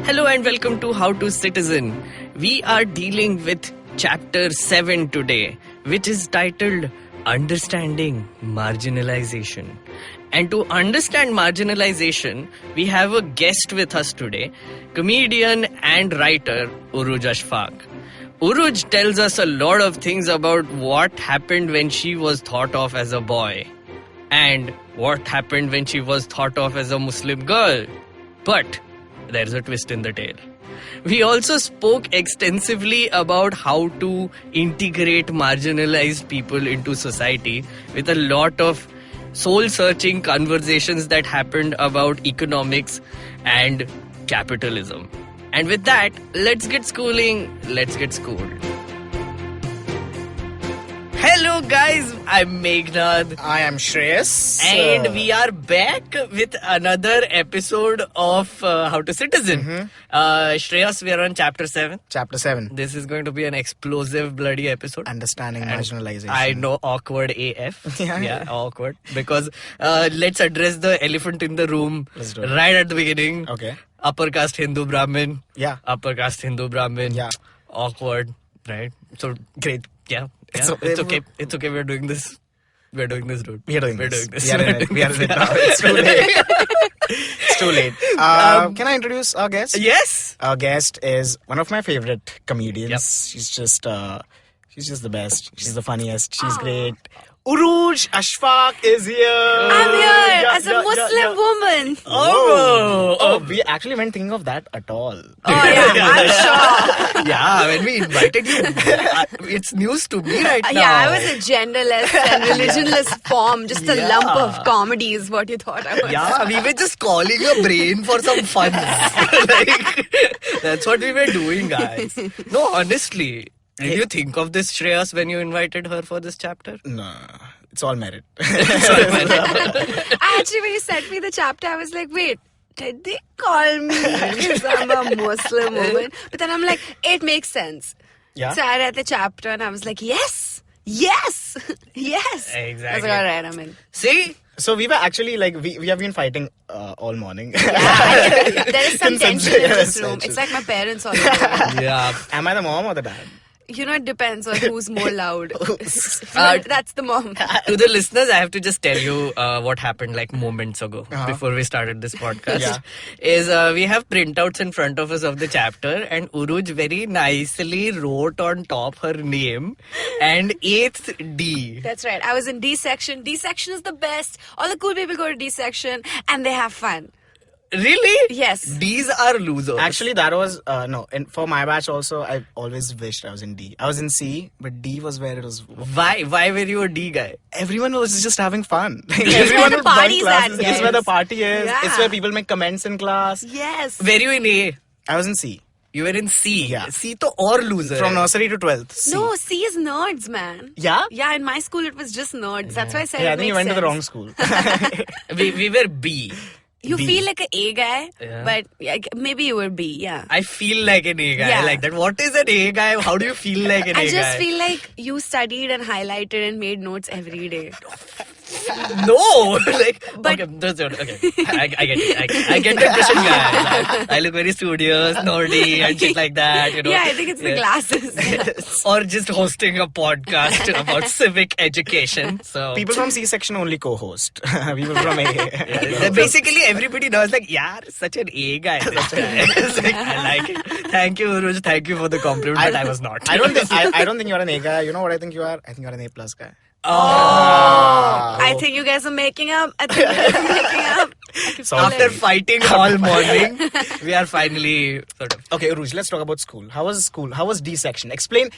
Hello and welcome to How to Citizen. We are dealing with chapter 7 today, which is titled Understanding Marginalization. And to understand marginalization, we have a guest with us today, comedian and writer Urooj Ashfaq. Urooj tells us a lot of things about what happened when she was thought of as a boy and what happened when she was thought of as a Muslim girl. But there's a twist in the tale. We also spoke extensively about how to integrate marginalized people into society with a lot of soul-searching conversations that happened about economics and capitalism. And with that, let's get schooling. Let's get schooled. Hello guys, I'm Meghnad. I am Shreyas. And we are back with another episode of How to Citizen. Shreyas, we are on chapter 7. Chapter 7. This is going to be an explosive bloody episode. Understanding marginalization. I know, awkward AF. yeah, awkward. Because let's address the elephant in the room right at the beginning. Okay. Upper caste Hindu Brahmin. Yeah. Upper caste Hindu Brahmin. Yeah. Awkward, right? So, Great. yeah. It's okay. It's okay. We're doing this. We're doing this, dude. We are doing We're this. doing this. We are in it. We are in it now. It's too late. It's too late. Can I introduce our guest? Yes. Our guest is one of my favorite comedians. Yep. She's just the best. She's the funniest. She's great. Urooj Ashfaq is here. I'm here as a Muslim woman. Oh, we actually weren't thinking of that at all. Oh yeah, I'm sure. Yeah, when we invited you, it's news to me right now. Yeah, I was a genderless and religionless form, just a lump of comedy is what you thought I was. Yeah, we were just calling your brain for some fun. That's what we were doing, guys. No, honestly. Did you think of this, Shreyas, when you invited her for this chapter? No, it's all merit. Actually, when you sent me the chapter, I was like, wait, did they call me because I'm a Muslim woman? But then I'm like, it makes sense. Yeah. So I read the chapter and I was like, yes. Exactly. I was like, all right, I'm in. See? So we were actually like, we have been fighting all morning. Yeah, there is some tension in this room. Tension. It's like my parents all the time. Yeah. Am I the mom or the dad? You know, it depends on who's more loud. That's the mom. To the listeners, I have to just tell you what happened like moments ago before we started this podcast. Yeah. Is we have printouts in front of us of the chapter and Urooj very nicely wrote on top her name and 8th D. That's right. I was in D section. D section is the best. All the cool people go to D section and they have fun. Really? Yes. D's are losers. Actually, that was, no. And for my batch also, I always wished I was in D. I was in C, but D was where it was. Why were you a D guy? Everyone was just having fun. where Everyone the would bunk party's classes. at, It's where the guys. party is. Yeah. It's where people make comments in class. Yes. Were you in A? I was in C. You were in C. Yeah. C to or loser. From nursery to 12th. C. No, C is nerds, man. Yeah? Yeah, in my school it was just nerds. That's why I said Yeah, I it think you makes went to the sense. wrong school. we were B. You B. feel like an A guy, Yeah. but maybe you were B, yeah. I feel like an A guy. Yeah. I like that. What is an A guy? How do you feel like an A I guy? just feel like you studied and highlighted and made notes every day. No, like, But- okay, I get it. I get the impression, guys. I look very studious, nerdy, and shit like that. You know. Yeah, I think it's the glasses. Or just hosting a podcast about civic education. So People from C section only co-host. People from A. basically everybody knows like, yeah, such an A guy. This guy. It's like, I like it. Thank you, Urooj. Thank you for the compliment, but I was not. I don't think you're an A guy. You know what I think you are? I think you're an A plus guy. I think you guys are making up. I think you guys are making up. I can feel After it. fighting all morning, we are finally sort of. Okay, Urooj, let's talk about school. How was school? How was D section? Explain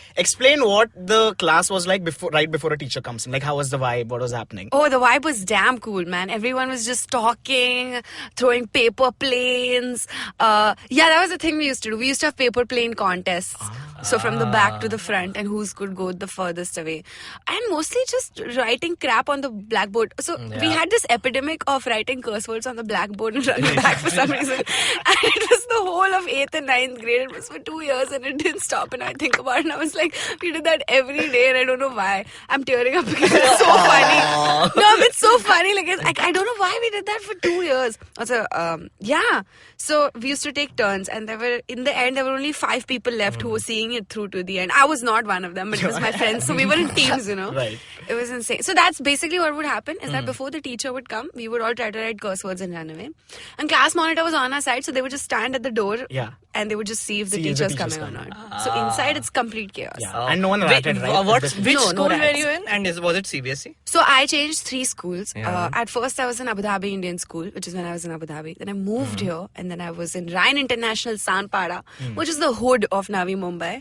what the class was like right before a teacher comes in. Like, how was the vibe? What was happening? Oh, the vibe was damn cool, man. Everyone was just talking, throwing paper planes. Yeah, that was the thing we used to do. We used to have paper plane contests. So from the back to the front and whose could go the furthest away. And mostly just writing crap on the blackboard. So we had this epidemic of writing curse words on the blackboard and running back for some reason. And it was the whole of 8th and 9th grade. It was for 2 years and it didn't stop. And I think about it and I was like, we did that every day and I don't know why. I'm tearing up because it's so funny. No, it's so so funny. I don't know why we did that for 2 years. Also, yeah. So we used to take turns, and in the end there were only 5 people left who were seeing it through to the end. I was not one of them, but it was my friends. So we were in teams, Right. It was insane. So that's basically what would happen is that before the teacher would come, we would all try to write curse words and run away. And class monitor was on our side, so they would just stand at the door and they would just see if the teacher's coming or not. So inside it's complete chaos. Yeah. And no one ratted, right? Which No school were rats. you in? And was it CBSE? So I changed 3 schools. Yeah. At first I was in Abu Dhabi Indian School, which is when I was in Abu Dhabi. Then I moved here, and then I was in Ryan International Sanpada, which is the hood of Navi Mumbai.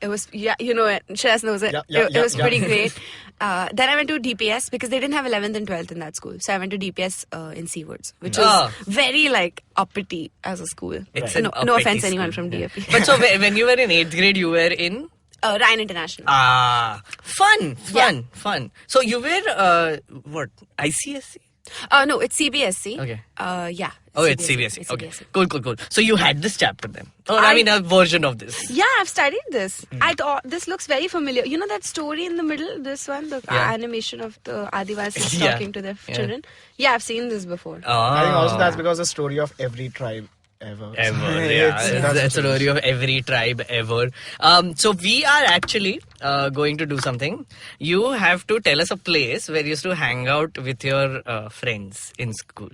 It was, Shreyas knows it. It was pretty great. Then I went to DPS because they didn't have 11th and 12th in that school. So I went to DPS in Seawoods, which is very uppity as a school. It's No an offense uppity anyone school, from DFE. But so when you were in 8th grade, you were in? Ryan International. Fun. So you were, what, ICSE? No, it's CBSE. Okay. Yeah. Oh, it's CBSE. Okay. Cool. So you had this chapter then? I mean, a version of this. Yeah, I've studied this. I thought this looks very familiar. You know that story in the middle, this one, the animation of the Adivasis talking to their children? Yeah, I've seen this before. I think also that's because the story of every tribe ever. That's the story of every tribe ever. So we are actually going to do something. You have to tell us a place where you used to hang out with your friends in school.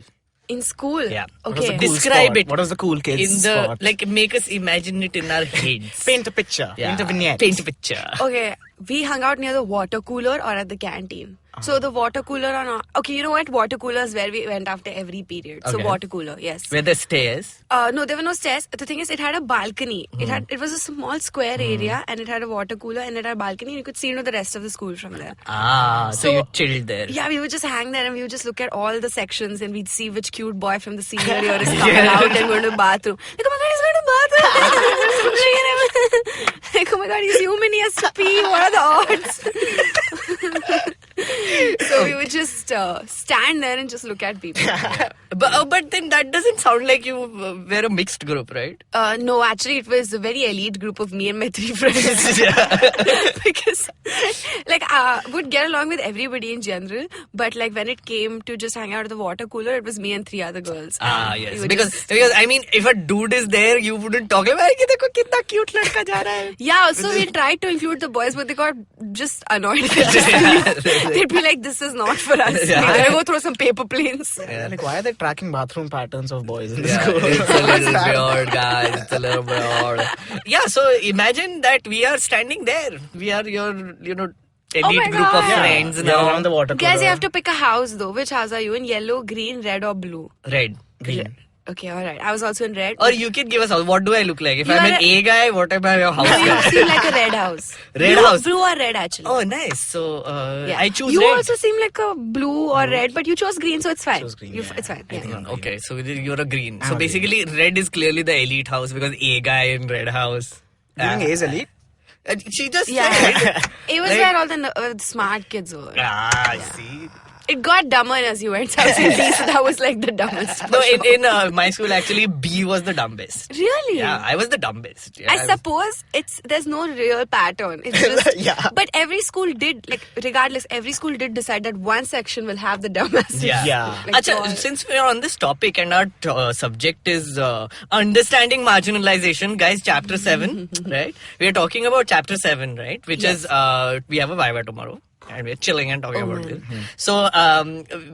In school? Yeah. Okay. Describe it. What was the cool kids spot? Make us imagine it in our heads. Paint a picture. Yeah. Paint a vignette. Paint a picture. Okay, we hung out near the water cooler or at the canteen. So the water cooler you know what? Water cooler is where we went after every period. So Okay. water cooler, yes. Where the stairs? No, there were no stairs. The thing is, it had a balcony. It was a small square area, and it had a water cooler, and it had a balcony, and you could see the rest of the school from there. So you chilled there. Yeah, we would just hang there, and we would just look at all the sections, and we'd see which cute boy from the senior year is coming out and going to the bathroom. Like, oh my god, he's going to the bathroom. Like, oh my god, he's human, he has to pee. What are the odds? So we would just stand there and just look at people. But then that doesn't sound like you were a mixed group, right? No, actually, it was a very elite group of me and my 3 friends. Because, would get along with everybody in general, but when it came to just hang out at the water cooler, it was me and 3 other girls. Yes. Because I mean, if a dude is there, you wouldn't talk like, "Hey, dekho kitna cute ladka ja raha hai." Yeah, so we tried to include the boys, but they got just annoyed. They'd be like, "This is not for us. We're gonna go throw some paper planes." Like, why are they tracking bathroom patterns of boys in the school? It's a little weird, guys. It's a little weird. Yeah, so imagine that we are standing there. We are your, elite group of friends now. Around the water cooler. Guys, you have to pick a house though. Which house are you in? Yellow, green, red, or blue? Red. Green. Okay, alright. I was also in red. Or you can give us what do I look like? If You I'm are an A guy, what am I your house No, you guy? seem like a red house. Red blue, house. Blue or red, actually. Oh, nice. So Yeah. I choose You red. also seem like a blue or red, but you chose green, so it's fine. Chose green, It's fine. Yeah. Okay, so you're a green. I'm So a basically, red is clearly the elite house because A guy in red house. You think A is elite? She just Yeah. said. It was where all the smart kids were. I see. It got dumber as you went. So I was in D, so that was like the dumbest. No, in my school, actually, B was the dumbest. Really? Yeah, I was the dumbest. Yeah, I suppose there's no real pattern. It's just Yeah. But every school did regardless. Every school did decide that one section will have the dumbest. Yeah. Acha, since we are on this topic and our subject is understanding marginalization, guys, chapter 7, right? We are talking about chapter 7, right? Which is we have a Viva tomorrow. And we're chilling and talking about it. So,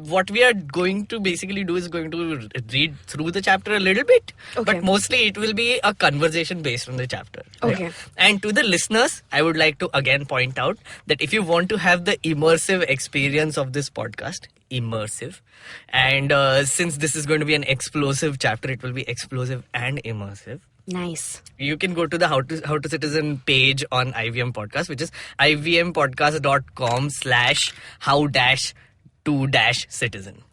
what we are going to basically do is going to read through the chapter a little bit. Okay. But mostly it will be a conversation based on the chapter. right? Okay. And to the listeners, I would like to again point out that if you want to have the immersive experience of this podcast, immersive, and since this is going to be an explosive chapter, it will be explosive and immersive. Nice. You can go to the How to Citizen page on IVM Podcast, which is ivmpodcast.com/how-to-citizen.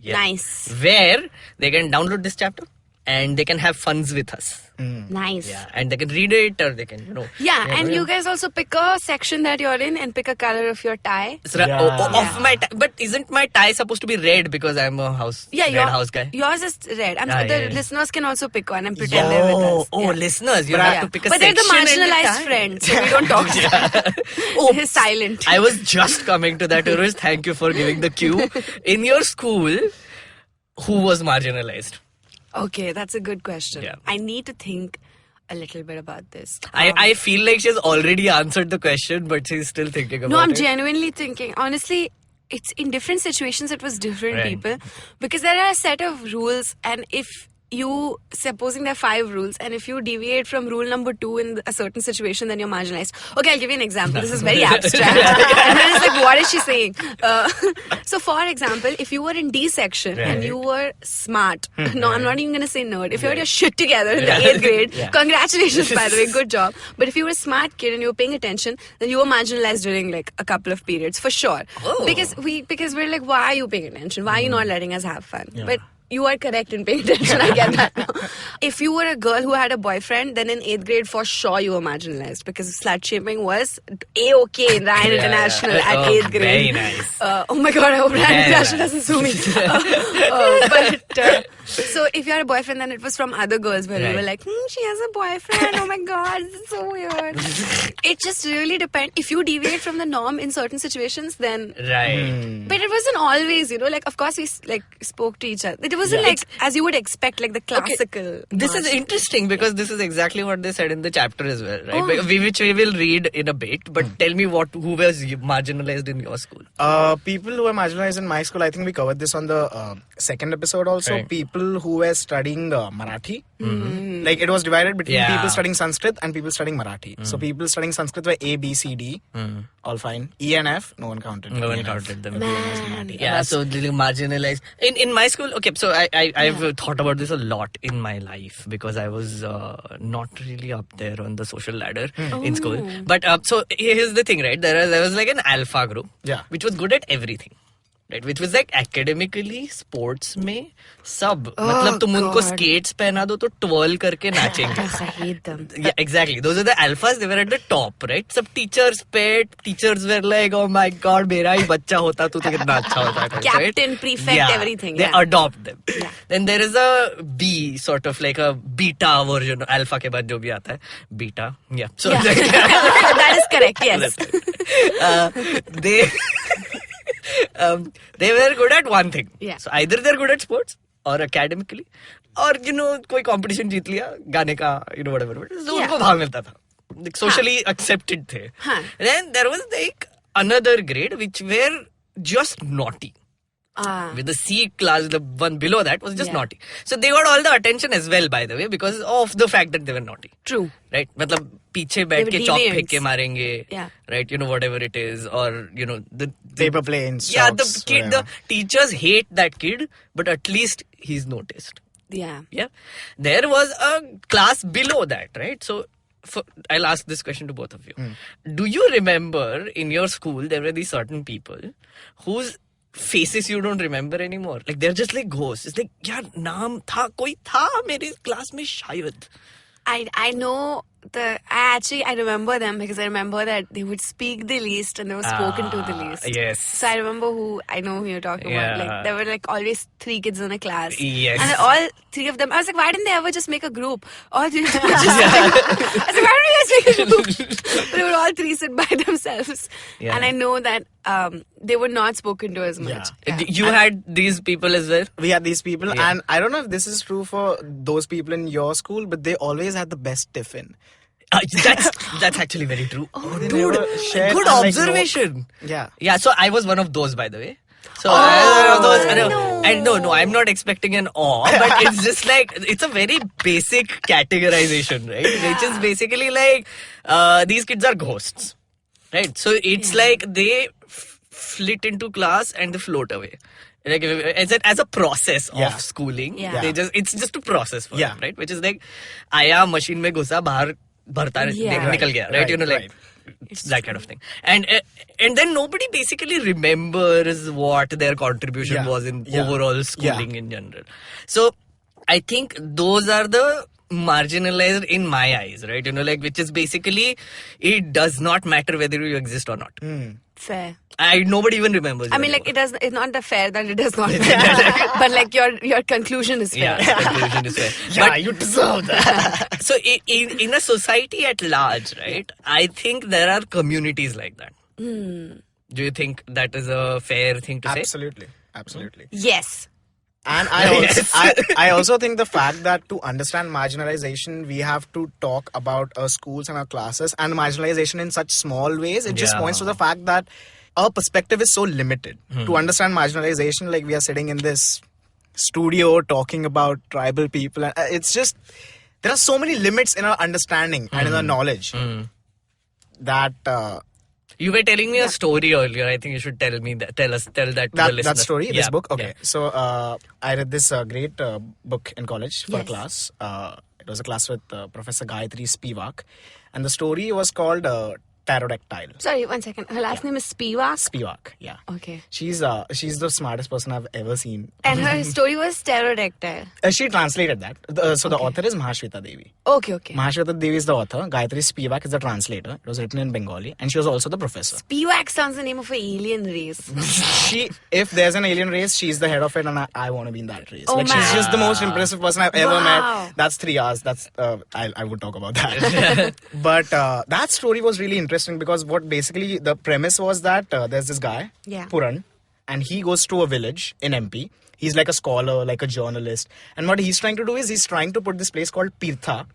Nice. Where they can download this chapter and they can have funs with us. Nice. Yeah, and they can read it or they can, Yeah, and you guys also pick a section that you're in and pick a color of your tie. Of my tie. But isn't my tie supposed to be red because I'm a red house guy? Yours is red. The listeners can also pick one and pretend Yeah. they're with us. Listeners, you have to pick a but section. But they're the marginalized friends, so we don't talk to them. He's silent. I was just coming to that, Urooj. Thank you for giving the cue. In your school, who was marginalized? Okay, that's a good question. Yeah. I need to think a little bit about this. I feel like she's already answered the question, but she's still thinking about it. No, I'm genuinely thinking. Honestly, it's in different situations, it was different Right. people. Because there are a set of rules, and if you, supposing there are 5 rules, and if you deviate from rule number 2 in a certain situation, then you're marginalized. Okay, I'll give you an example. This is very abstract. And then it's like, what is she saying? So, for example, if you were in D section and you were smart, no, I'm not even going to say nerd. If you had your shit together in the 8th grade, congratulations, by the way, good job. But if you were a smart kid and you were paying attention, then you were marginalized during like a couple of periods, for sure. Oh. Because we're like, why are you paying attention? Why are you not letting us have fun? But you are correct in paying attention. I get that now. If you were a girl who had a boyfriend, then in 8th grade, for sure you were marginalized because slut shaming was A-OK in Ryan International at 8th grade. Very nice. Oh my god, I hope Ryan International doesn't sue me. So if you had a boyfriend, then it was from other girls where we were like, she has a boyfriend. Oh my god, this is so weird. It just really depends. If you deviate from the norm in certain situations, then... Right. But it wasn't always, like, of course we spoke to each other. It wasn't like, as you would expect, like the classical. This is interesting because this is exactly what they said in the chapter as well, right? Which we will read in a bit. But tell me who was marginalized in your school? People who were marginalized in my school, I think we covered this on the second episode also. Right. People who were studying Marathi. Like it was divided between people studying Sanskrit and people studying Marathi. So people studying Sanskrit were A, B, C, D. All fine. E and F, no one counted. No one counted them. Man. Yeah, so little marginalized. In my school, okay, so I've thought about this a lot in my life because I was not really up there on the social ladder in school. But so here's the thing, right? There was like an alpha group, which was good at everything. Right, which was like academically, sports में सब मतलब तुम उनको skates पहना दो तो twirl करके नाचेंगे. I hate them. Yeah, exactly. Those are the alphas. They were at the top, right? Some teachers pet. Teachers were like, "Oh my God, मेरा ही बच्चा होता तो कितना अच्छा होता." Captain, prefect, everything. They adopt them. Yeah. Then there is a B, sort of like a beta version. Alpha के बाद जो भी आता है, beta. Yeah. So that is correct. Yes. They were good at one thing. Yeah. So either they're good at sports or academically, or कोई competition जीत लिया गाने का, whatever. So उनको भाव मिलता था. Like, socially accepted थे. Then there was like another grade which were just naughty. With the C class, the one below that was just naughty. So they got all the attention as well, by the way, because of the fact that they were naughty. True. Right? मतलब पीछे बैठ के चौक फेंक के मारेंगे. Yeah. Right? Whatever it is, or the paper planes. Yeah, socks, the teachers hate that kid, but at least he's noticed. Yeah. Yeah. There was a class below that, right? So I'll ask this question to both of you. Do you remember in your school there were these certain people whose faces you don't remember anymore? Like they're just like ghosts. It's like, यार नाम था कोई था मेरे class में शायद. I know I remember them because I remember that they would speak the least and they were spoken to the least. Yes. So I remember I know who you're talking about. Like there were like always 3 kids in a class. Yes. And all 3 of them, I was like, why didn't they ever just make a group? Or they just I was like, why don't you guys make a group? They would all 3 sit by themselves. Yeah. And I know that they were not spoken to as much. Yeah. You had these people as well? We had these people, and I don't know if this is true for those people in your school, but they always had the best tiffin. That's actually very true. They Dude, never shared good and, observation. Yeah. So I was one of those, by the way. So I was one of those. And no, I'm not expecting an awe, but it's just like, it's a very basic categorization, right? Which is basically like, these kids are ghosts, right? So it's like they flit into class and they float away. Like as a process of schooling, it's just a process for them, right? Which is like, आया machine में घुसा बाहर भरता निकल गया, right? Like it's that kind of thing. And then nobody basically remembers what their contribution was in overall schooling in general. So I think those are the marginalized in my eyes, right? Like, which is basically, it does not matter whether you exist or not. Fair. Nobody even remembers. I mean, like, it's not the fair that it does not matter. But like, your conclusion is fair. Yeah, conclusion is fair. Yeah, you deserve that. So in a society at large, right, I think there are communities like that. Do you think that is a fair thing to say? Absolutely. Yes. And I also think the fact that to understand marginalization, we have to talk about our schools and our classes, and marginalization in such small ways. It just points to the fact that our perspective is so limited. To understand marginalization, like we are sitting in this studio talking about tribal people, and it's just, there are so many limits in our understanding and in our knowledge that... You were telling me a story earlier. I think you should tell that to the listeners. That story, this book? Okay. Yeah. So, I read this great book in college for a class. It was a class with Professor Gayatri Spivak. And the story was called Pterodactyl. Sorry, 1 second. Her last name is Spivak? Spivak, yeah. Okay. She's the smartest person I've ever seen. And her story was Pterodactyl. She translated that. The author is Mahashweta Devi. Okay. Mahashweta Devi is the author. Gayatri Spivak is the translator. It was written in Bengali. And she was also the professor. Spivak sounds the name of an alien race. If there's an alien race, she's the head of it, and I want to be in that race. Oh, like, man. she's just the most impressive person I've ever Wow. met. That's 3 hours. That's I would talk about that. But that story was really interesting because what basically the premise was that there's this guy, Puran, and he goes to a village in MP. He's like a scholar, like a journalist. And what he's trying to do is he's trying to put this place called Pirtha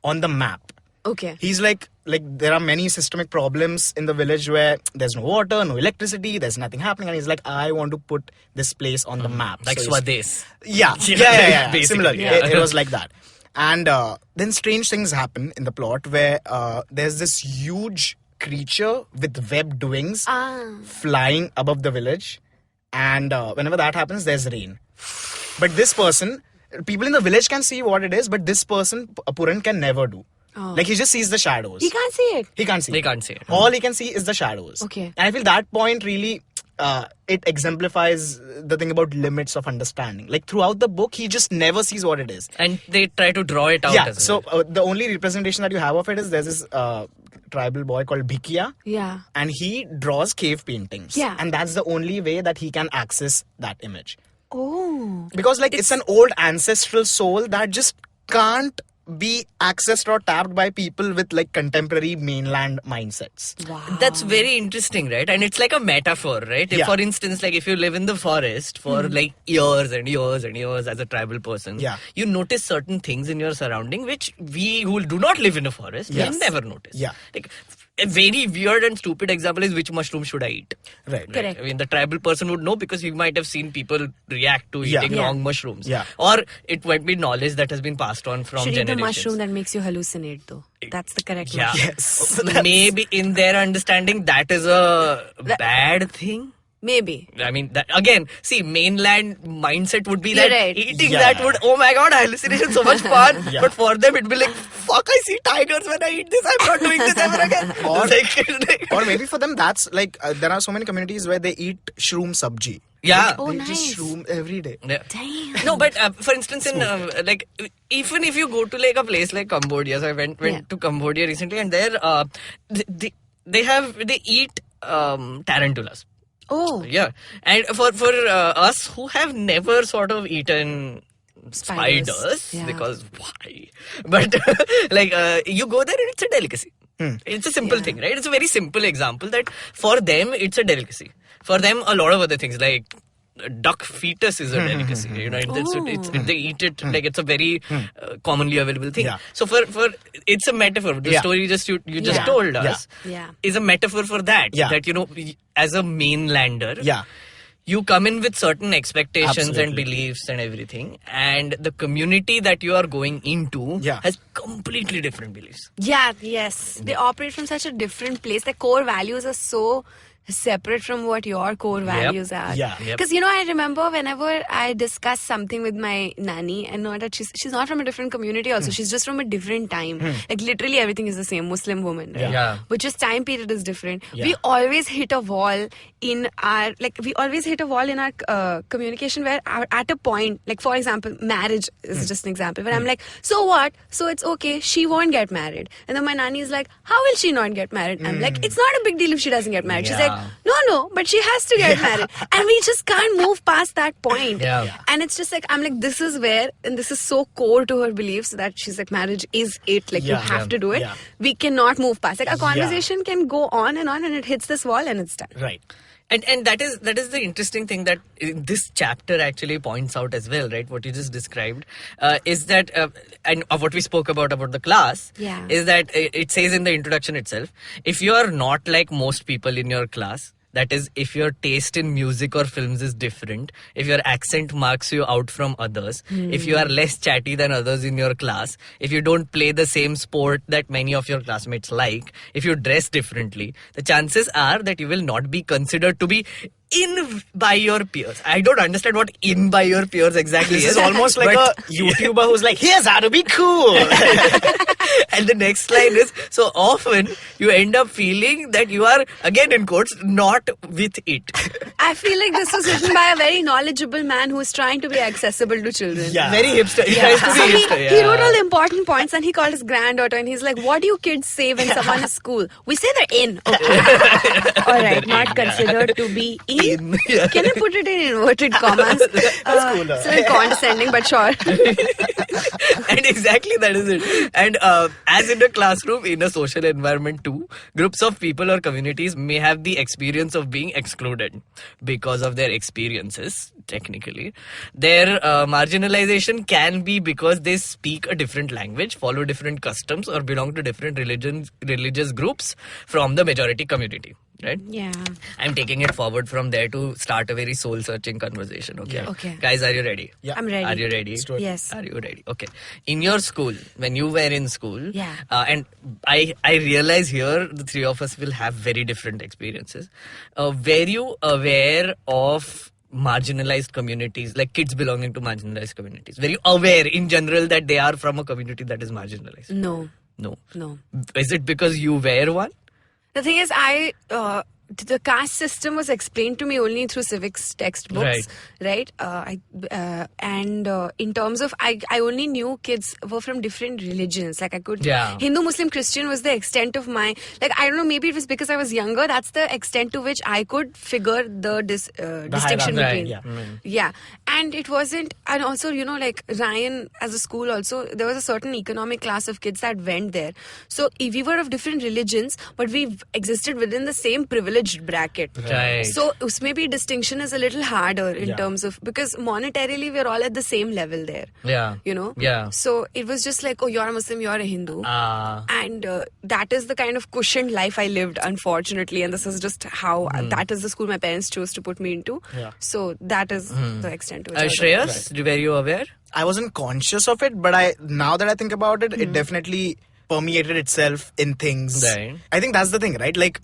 on the map. Okay. He's like there are many systemic problems in the village where there's no water, no electricity, there's nothing happening, and he's like, I want to put this place on the map. Like so Swades. Yeah. Basically. Similarly, it was like that. And then strange things happen in the plot where there's this huge creature with webbed wings flying above the village, and whenever that happens, there's rain. But this person, people in the village can see what it is, but this person, Puran, can never do. Like, he just sees the shadows. He can't see it. He can't see it. it. All he can see is the shadows. Okay. And I feel that point really, it exemplifies the thing about limits of understanding. Like, throughout the book, he just never sees what it is. And they try to draw it out as So well. the only representation that you have of it is there's this tribal boy called Bhikia. Yeah. And he draws cave paintings. Yeah. And that's the only way that he can access that image. Oh. Because, like, it's an old ancestral soul that just can't be accessed or tapped by people with, like, contemporary mainland mindsets. Wow. That's very interesting, right? And it's like a metaphor, right? Yeah. For instance, like, if you live in the forest for like years and years and years as a tribal person, you notice certain things in your surrounding which we who do not live in a forest will never notice. Yeah. Like, a very weird and stupid example is which mushroom should I eat? Right. Correct. I mean, the tribal person would know because he might have seen people react to eating wrong mushrooms. Yeah. Or it might be knowledge that has been passed on from Should eat generations. the mushroom that makes you hallucinate, though. That's the correct Yeah. mushroom. Yes. Maybe in their understanding that is a bad thing. Maybe. I mean, that, again, see, mainland mindset would be You're that right. eating Yeah. that would, oh my god, hallucination, so much fun. But for them, it'd be like, fuck, I see tigers when I eat this, I'm not doing this ever again. Or maybe for them, that's like, there are so many communities where they eat shroom sabji. Yeah. Oh, They nice. just shroom every day. Yeah. Damn. No, but for instance, in like, even if you go to like a place like Cambodia, so I went to Cambodia recently, and there they eat tarantulas. Oh. Yeah, and for us who have never sort of eaten spiders Yeah. because why? But like you go there and it's a delicacy. It's a simple thing, right? It's a very simple example that for them it's a delicacy. For them, a lot of other things like duck fetus is a delicacy. You know, they eat it like it's a very commonly available thing. Yeah. So for it's a metaphor. The story you just told us is a metaphor for that. Yeah. That, you know, as a mainlander, Yeah. you come in with certain expectations and Absolutely. beliefs and everything, and the community that you are going into Yeah. has completely different beliefs. Yeah, yes. They operate from such a different place. Their core values are so separate from what your core values are. Yeah. Because, you know, I remember whenever I discuss something with my nanny, and not that she's not from a different community also, she's just from a different time. Like literally everything is the same, Muslim woman, right? Yeah. But just time period is different. Yeah. We always hit a wall in our, communication where at a point, like for example, marriage is just an example, where I'm like, so what? So it's okay, she won't get married. And then my nanny is like, how will she not get married? I'm like, it's not a big deal if she doesn't get married. She's like, no, but she has to get married. And we just can't move past that point. Yeah. And it's just like, I'm like, this is where, and this is so core to her beliefs that she's like, marriage is it. Like, you have to do it. Yeah. We cannot move past. Like, a conversation can go on, and it hits this wall and it's done. Right. And that is the interesting thing that this chapter actually points out as well, right? What you just described is that, and what we spoke about the class, is that it says in the introduction itself, if you are not like most people in your class, that is, if your taste in music or films is different, if your accent marks you out from others, if you are less chatty than others in your class, if you don't play the same sport that many of your classmates like, if you dress differently, the chances are that you will not be considered to be in by your peers. I don't understand what in by your peers exactly This is almost like a YouTuber who's like, here's how to be cool. And the next line is, so often you end up feeling that you are, again in quotes, not with it. I feel like this was written by a very knowledgeable man who is trying to be accessible to children. Yeah. Very hipster. He tries to So be hipster. he wrote all the important points, and he called his granddaughter, and he's like, what do you kids say when someone is cool? We say they're in. Okay. All right, not considered to be in. Yeah. Can I put it in inverted commas? That's cooler. It's a little condescending, but sure. And exactly that is it. And as in a classroom, in a social environment too, groups of people or communities may have the experience of being excluded because of their experiences, technically. Their marginalization can be because they speak a different language, follow different customs, or belong to different religious groups from the majority community. Right? Yeah. I'm taking it forward from there to start a very soul-searching conversation. Okay. Yeah. Okay. Guys, are you ready? Yeah. I'm ready. Are you ready? Let's do it. Yes. Are you ready? Okay. In your school, when you were in school, Yeah. And I realize here the three of us will have very different experiences. Were you aware of marginalized communities, like kids belonging to marginalized communities? Were you aware in general that they are from a community that is marginalized? No. No. Is it because you were one? The thing is, the caste system was explained to me only through civics textbooks, right? And in terms of, I only knew kids were from different religions. Like I could, Hindu, Muslim, Christian was the extent of my, like I don't know, maybe it was because I was younger. That's the extent to which I could figure the distinction between. Yeah. And it wasn't, and also, you know, like Ryan as a school also, there was a certain economic class of kids that went there. So we were of different religions, but we existed within the same privileged bracket. Right. So usme bhi distinction is a little harder in terms of, because monetarily we're all at the same level there. Yeah. You know? Yeah. So it was just like, oh, you're a Muslim, you're a Hindu. And that is the kind of cushioned life I lived, unfortunately. And this is just how, that is the school my parents chose to put me into. Yeah. So that is the extent to which I was Shreyas, were you aware? I wasn't conscious of it, but now that I think about it, it definitely permeated itself in things. Right. I think that's the thing, right? Like,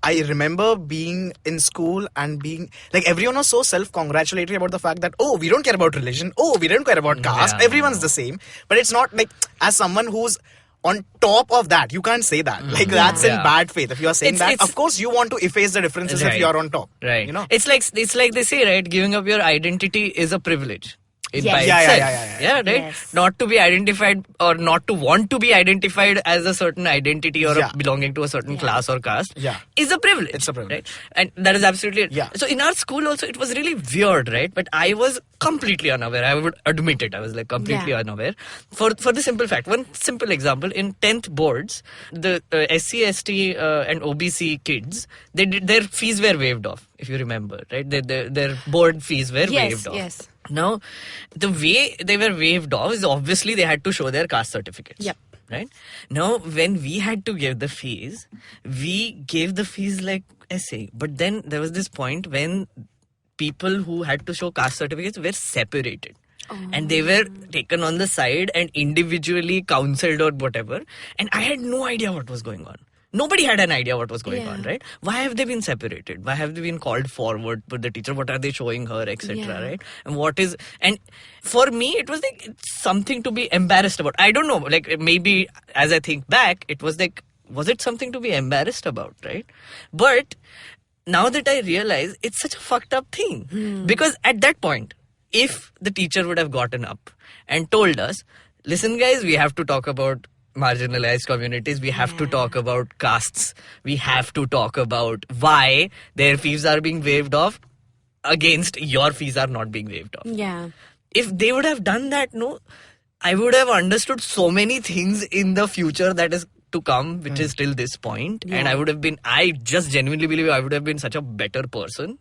I remember being in school and being like, everyone was so self-congratulatory about the fact that, oh, we don't care about religion, oh, we don't care about caste, everyone's the same. But it's not like, as someone who's on top of that, you can't say that. Like, that's in bad faith. If you are saying that, of course you want to efface the differences if you are on top. Right. You know? It's like they say, right? Giving up your identity is a privilege. By itself. Yeah, right? Yes. Not to be identified or not to want to be identified as a certain identity or belonging to a certain class or caste is a privilege. It's a privilege. Right? And that is absolutely it. Yeah. So in our school also, it was really weird, right? But I was completely unaware. I would admit it. I was like completely unaware. For the simple fact, one simple example, in 10th boards, the SC, ST and OBC kids, their fees were waived off, if you remember, right? Their board fees were waived off. Yes. Now, the way they were waived off is obviously they had to show their caste certificates. Yep. Right? Now, when we had to give the fees, we gave the fees like essay. But then there was this point when people who had to show caste certificates were separated. And they were taken on the side and individually counseled or whatever. And I had no idea what was going on. Nobody had an idea what was going Yeah. on, right? Why have they been separated? Why have they been called forward with the teacher? What are they showing her, etc., Yeah. right? And for me, it was like it's something to be embarrassed about. I don't know, like maybe as I think back, it was like, was it something to be embarrassed about, right? But now that I realize, it's such a fucked up thing. Because at that point, if the teacher would have gotten up and told us, listen guys, we have to talk about marginalized communities, we have to talk about castes, we have to talk about why their fees are being waived off against your fees are not being waived off. Yeah. If they would have done that, no, I would have understood so many things in the future that is to come, which is till this point. And I just genuinely believe I would have been such a better person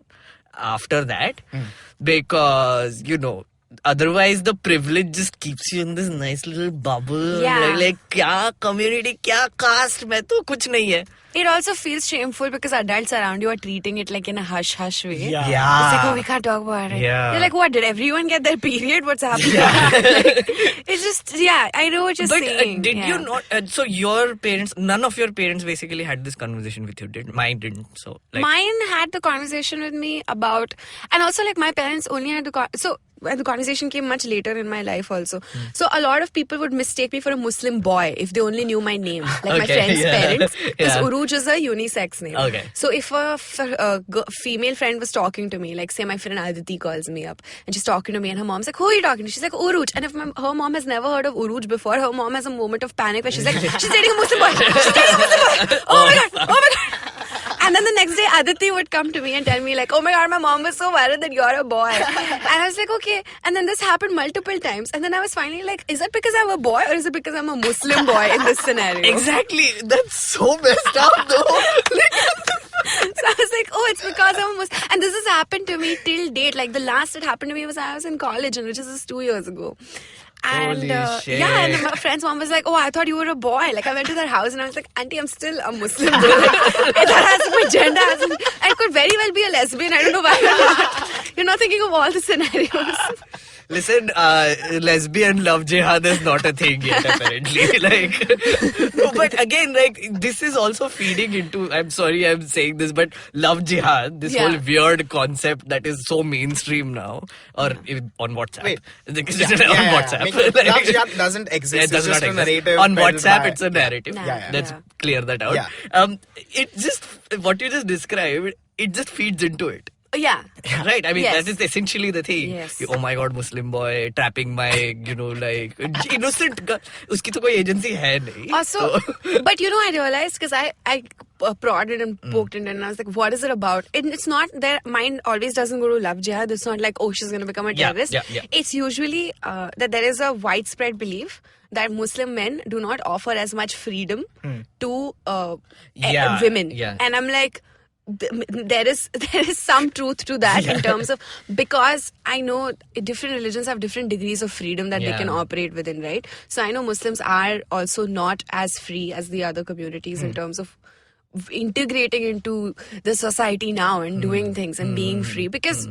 after that. Because, otherwise the privilege just keeps you in this nice little bubble. Yeah. Like kya community, kya caste, main to kuch nahi hai. It also feels shameful because adults around you are treating it like in a hush-hush way. Yeah. It's like, oh, we can't talk about it. Yeah. You're like, what? Did everyone get their period? What's happening? It's just, I know what you're But saying. did you not? So your parents, none of your parents basically had this conversation with you, did? Mine didn't. So like, Mine had the conversation with me about, and also like my parents only had the conversation came much later in my life also. So a lot of people would mistake me for a Muslim boy if they only knew my name, like my Okay, friends' yeah. parents. Because Yeah. Urooj is a unisex name. Okay. So if a female friend was talking to me, like say my friend Aditi calls me up and she's talking to me and her mom's like, who are you talking to? She's like, Urooj. And if her mom has never heard of Urooj before, her mom has a moment of panic where she's like, she's dating a Muslim boy. She's dating a Muslim boy. Oh my god. And then the next day, Aditi would come to me and tell me like, oh my god, my mom was so worried that you're a boy. And I was like, okay. And then this happened multiple times. And then I was finally like, is it because I'm a boy or is it because I'm a Muslim boy in this scenario? exactly. That's so messed up, though. So I was like, oh, it's because I'm a Muslim. And this has happened to me till date. Like the last it happened to me was I was in college, and which is just 2 years ago. And Holy shit. yeah, and my friend's mom was like, oh, I thought you were a boy. Like I went to their house and I was like, auntie, I'm still a Muslim. Like, that hasn't, my gender hasn't. I could very well be a lesbian. I don't know why you're not. You're not thinking of all the scenarios. Listen, lesbian love jihad is not a thing yet, apparently. No, but again, this is also feeding into, I'm sorry I'm saying this, but love jihad, this whole weird concept that is so mainstream now, or even on WhatsApp. Wait. On WhatsApp. Love jihad doesn't exist. It does it's not just a exist. narrative. On peddled WhatsApp, by- it's a narrative. Yeah. Let's Yeah. clear that out. Yeah. It just, what you just described, it just feeds into it. Yeah. Right, I mean, Yes. that is essentially the thing. Yes. Oh my god, Muslim boy, trapping my, innocent girl. Uski to koi agency hai nahi. Also, but I realized because I prodded and poked it and I was like, what is it about? It's not, their mind always doesn't go to love jihad. It's not like, oh, she's going to become a Yeah, terrorist. yeah. It's usually that there is a widespread belief that Muslim men do not offer as much freedom to Yeah, women. yeah. And I'm like, there is some truth to that in terms of, because I know different religions have different degrees of freedom that they can operate within, right? So I know Muslims are also not as free as the other communities in terms of integrating into the society now and doing things and being free, because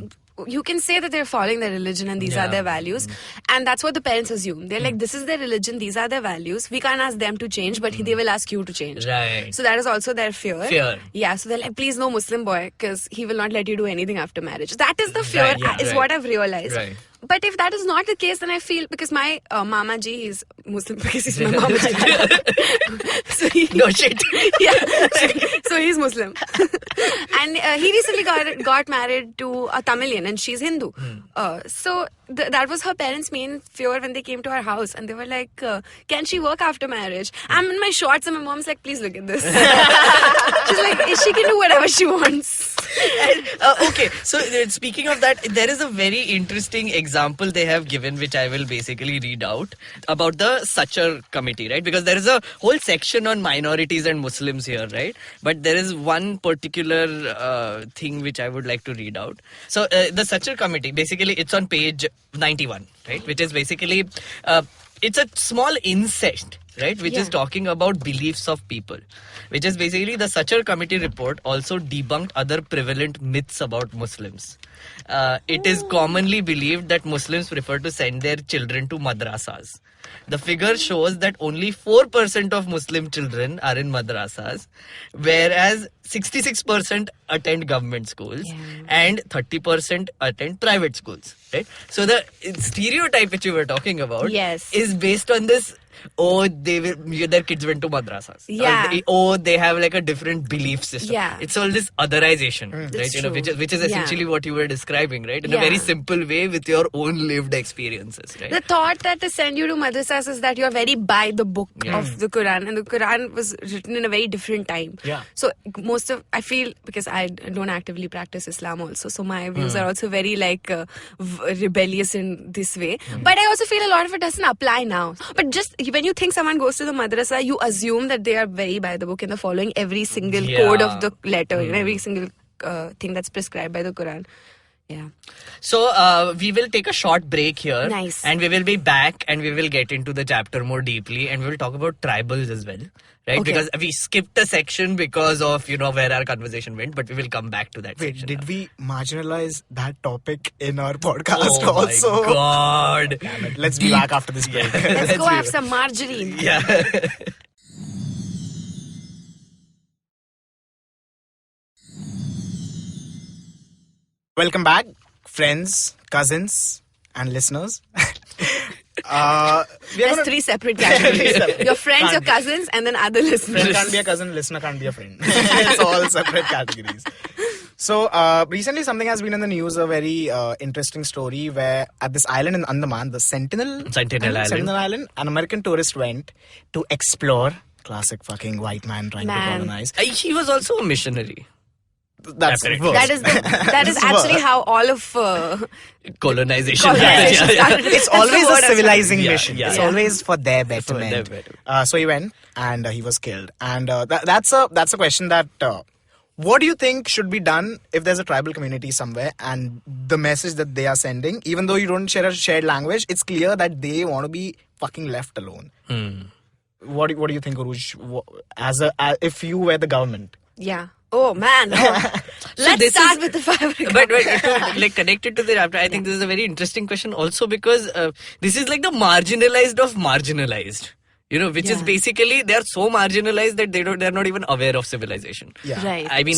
you can say that they're following their religion and these are their values, and that's what the parents assume. They're like, this is their religion, these are their values, we can't ask them to change, but they will ask you to change. Right. So that is also their fear. Yeah, so they're like, please no Muslim boy, because he will not let you do anything after marriage. That is the fear, is what I've realized. Right. But if that is not the case, then I feel, because my Mama Ji is Muslim, because he's my Mama Ji. No shit. Yeah, so he's Muslim. And he recently got married to a Tamilian, and she's Hindu. So that was her parents' main fear when they came to our house, and they were like, can she work after marriage? I'm in my shorts and my mom's like, please look at this. She's like, she can do whatever she wants. And, okay, so speaking of that, there is a very interesting example they have given, which I will basically read out, about the Sachar committee, right? Because there is a whole section on minorities and Muslims here, right? But there is one particular thing which I would like to read out. So the Sachar committee, basically it's on page 91, right? Which is basically, it's a small inset, right? Which is talking about beliefs of people. Which is basically the Sachar committee report also debunked other prevalent myths about Muslims. it is commonly believed that Muslims prefer to send their children to madrasas. The figure shows that only 4% of Muslim children are in madrasas, whereas 66% attend government schools and 30% attend private schools. Right? So the stereotype which you were talking about is based on this. Oh, their kids went to madrasas. Yeah. They have like a different belief system. Yeah. It's all this otherization, right? You know, which is essentially what you were describing, right? In a very simple way with your own lived experiences, right? The thought that they send you to madrasas is that you are very by the book of the Quran, and the Quran was written in a very different time. Yeah. So I feel, because I don't actively practice Islam also, so my views are also very like rebellious in this way. But I also feel a lot of it doesn't apply now. But just when you think someone goes to the madrasa, you assume that they are very by the book and they're following every single code of the letter, you know, every single thing that's prescribed by the Quran. Yeah. So we will take a short break here. Nice. And we will be back and we will get into the chapter more deeply, and we will talk about tribals as well. Right? Okay. Because we skipped a section because of, you know, where our conversation went, but we will come back to that section. Did we marginalize that topic in our podcast also? Oh my God. Damn it. Let's be back after this break. Let's go have some margarine. Yeah. Welcome back, friends, cousins, and listeners. There's three separate categories. Your friends, your cousins, and then other listeners. Friend can't be a cousin, listener can't be a friend. It's all separate categories. So, recently something has been in the news, a very interesting story where at this island in Andaman, the Sentinel Island, an American tourist went to explore. Classic fucking white man trying to colonize. He was also a missionary. That's worse. That is actually how all of colonization started. It's always a civilizing mission. Yeah. It's always for their betterment. So he went and he was killed. And that's a question that what do you think should be done if there's a tribal community somewhere and the message that they are sending, even though you don't share a shared language, it's clear that they want to be fucking left alone. What do you think, Urooj? If you were the government? Yeah. Oh man, let's start with the fabric. But like connected to the chapter, I think this is a very interesting question also because this is like the marginalized of marginalized. You know, which is basically they are so marginalized that they're not even aware of civilization. Yeah. Right. I mean,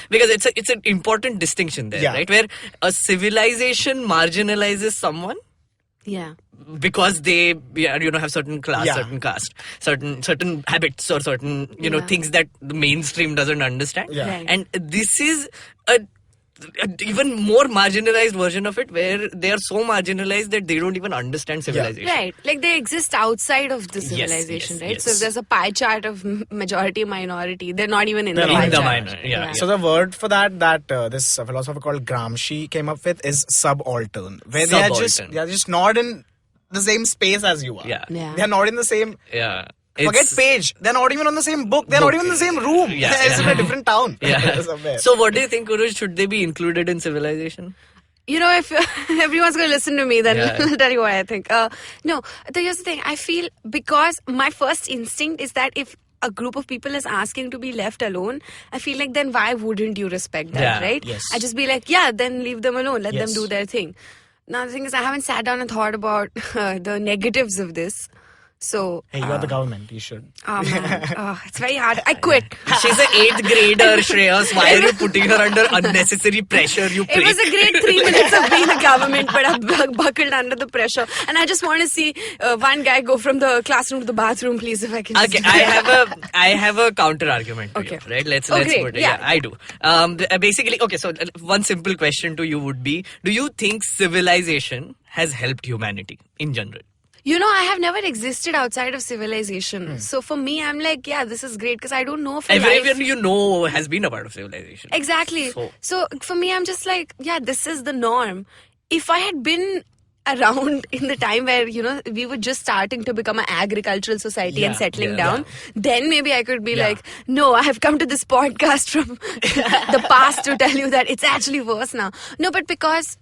because it's an important distinction there, right? Where a civilization marginalizes someone. Yeah. Because they, have certain class, certain caste, certain habits or certain, things that the mainstream doesn't understand. Yeah. Right. And this is a even more marginalized version of it where they are so marginalized that they don't even understand civilization. Right. Like they exist outside of the civilization, right? Yes. So if there's a pie chart of majority, minority, they're not even in They're the not pie in the chart. minor, yeah. So the word for that this philosopher called Gramsci came up with is subaltern, where they are just not in the same space as you are. Yeah. They are not in the same. Yeah. Forget page. They're not even on the same book. They're not even in the same room. Yeah. It's in a different town. Yeah. Somewhere. So what do you think, Urooj? Should they be included in civilization? You know, if everyone's going to listen to me, then I'll tell you why I think. No, here's the thing. I feel because my first instinct is that if a group of people is asking to be left alone, I feel like then why wouldn't you respect that, right? Yes. I just be like, then leave them alone. Let them do their thing. Now, the thing is, I haven't sat down and thought about the negatives of this. So, hey, you're the government. You should. Oh man, it's very hard. I quit. She's an 8th grader, Shreyas. Why are you putting her under unnecessary pressure? You It was a great 3 minutes of being a government, but I'm buckled under the pressure. And I just want to see one guy go from the classroom to the bathroom, please, if I can. Okay, I have a counter argument to you, right? Let's put it. Yeah, I do. Basically, okay. So one simple question to you would be: do you think civilization has helped humanity in general? You know, I have never existed outside of civilization. So for me, I'm like, this is great because I don't know if everyone you know has been a part of civilization. Exactly. So for me, I'm just like, this is the norm. If I had been around in the time where, we were just starting to become an agricultural society and settling down, then maybe I could be like, no, I have come to this podcast from the past to tell you that it's actually worse now. No, but because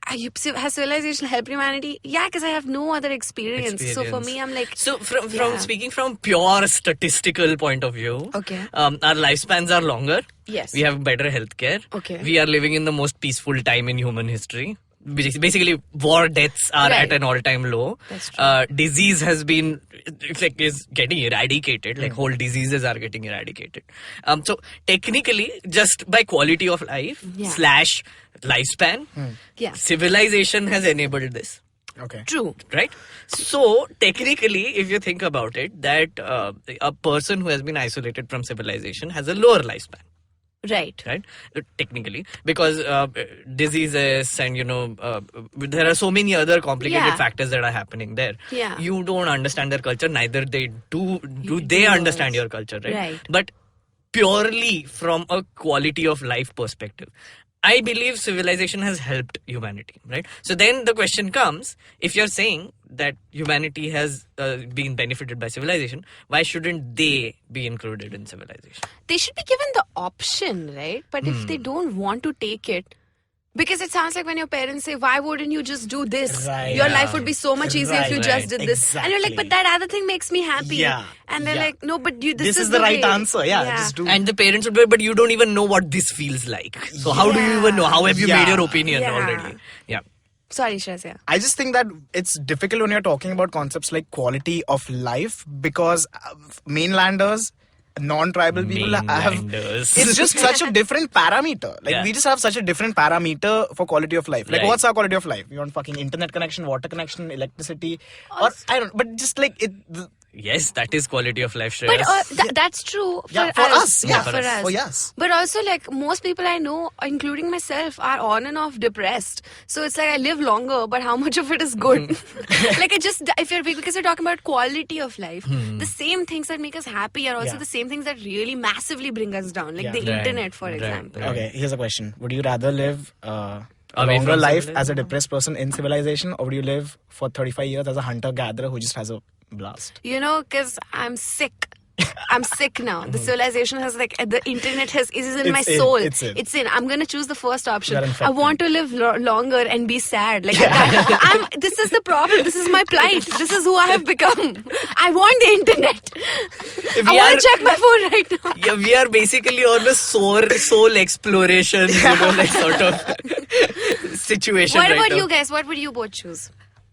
has civilization helped humanity? Yeah, because I have no other experience. So for me, I'm like... So from speaking from pure statistical point of view, Okay. Our lifespans are longer. Yes. We have better healthcare. Okay. We are living in the most peaceful time in human history. Basically, war deaths are Right. at an all-time low. That's true. Disease has been is getting eradicated. Like whole diseases are getting eradicated. So technically, just by quality of life Yeah. / lifespan, Yeah. civilization has enabled this. Okay. True. Right? So, technically, if you think about it, that a person who has been isolated from civilization has a lower lifespan. Right. Right? Technically. Because diseases and, there are so many other complicated Yeah. factors that are happening there. Yeah. You don't understand their culture, neither they do they understand your culture, right? Right. But purely from a quality of life perspective, I believe civilization has helped humanity, right? So then the question comes, if you're saying that humanity has been benefited by civilization, why shouldn't they be included in civilization? They should be given the option, right? But if they don't want to take it, because it sounds like when your parents say, why wouldn't you just do this? Right. Your Yeah. life would be so much easier if you Right. just did this. And you're like, but that other thing makes me happy. Yeah. And they're Yeah. like, no, but This is the right way. answer. Yeah. Just do. And the parents would be, but you don't even know what this feels like. So how do you even know? How have you Yeah. made your opinion Yeah. already? Yeah. Sorry, Shreyas, yeah. I just think that it's difficult when you're talking about concepts like quality of life because mainlanders, non-tribal people have. Mainlanders. It's just such a different parameter. Like Yeah. we just have such a different parameter for quality of life. Like Right. what's our quality of life? We want fucking internet connection, water connection, electricity, or I don't. But just like it. Yes, that is quality of life, Shreyas. But that's true for, Yeah, for us. Yeah, Yeah, for for us. us. For us. But also, like, most people I know, including myself, are on and off depressed. So it's like I live longer, but how much of it is good? Like, because you're talking about quality of life, the same things that make us happy are also Yeah. the same things that really massively bring us down. Like Yeah. the Right, internet, for right, example. right. Okay, here's a question: would you rather live a Away longer from life civilization? as a depressed person in civilization, or would you live for 35 years as a hunter-gatherer who just has a blast? You know, because I'm sick. I'm sick now. The civilization has the internet is in my It's in, soul. it's in. I'm gonna choose the first option. You're I infected. want to live longer and be sad. Like this is the problem. This is my plight. This is who I have become. I want the internet. I We want are- to check my phone right now. Yeah, we are basically on a soul exploration, like sort of situation. What right about now. you guys? What would you both choose?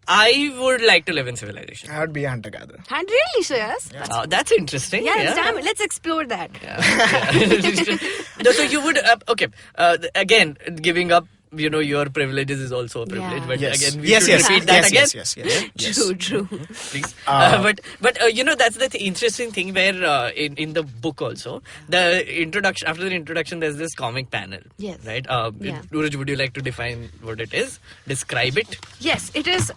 I would like to live in civilization. I would be a hunter-gatherer. And really, Shreyas? That's interesting. Yeah, damn it. Let's explore that. No, so you would again giving up. Your privileges is also a privilege, Yeah. but Yes. again, we Yes, should yes, repeat that again. yes. True. Please. But that's the interesting thing where in the book also the introduction after the introduction there's this comic panel. Yes. Right. Yeah. Urooj, would you like to define what it is? Describe it. Yes, it is.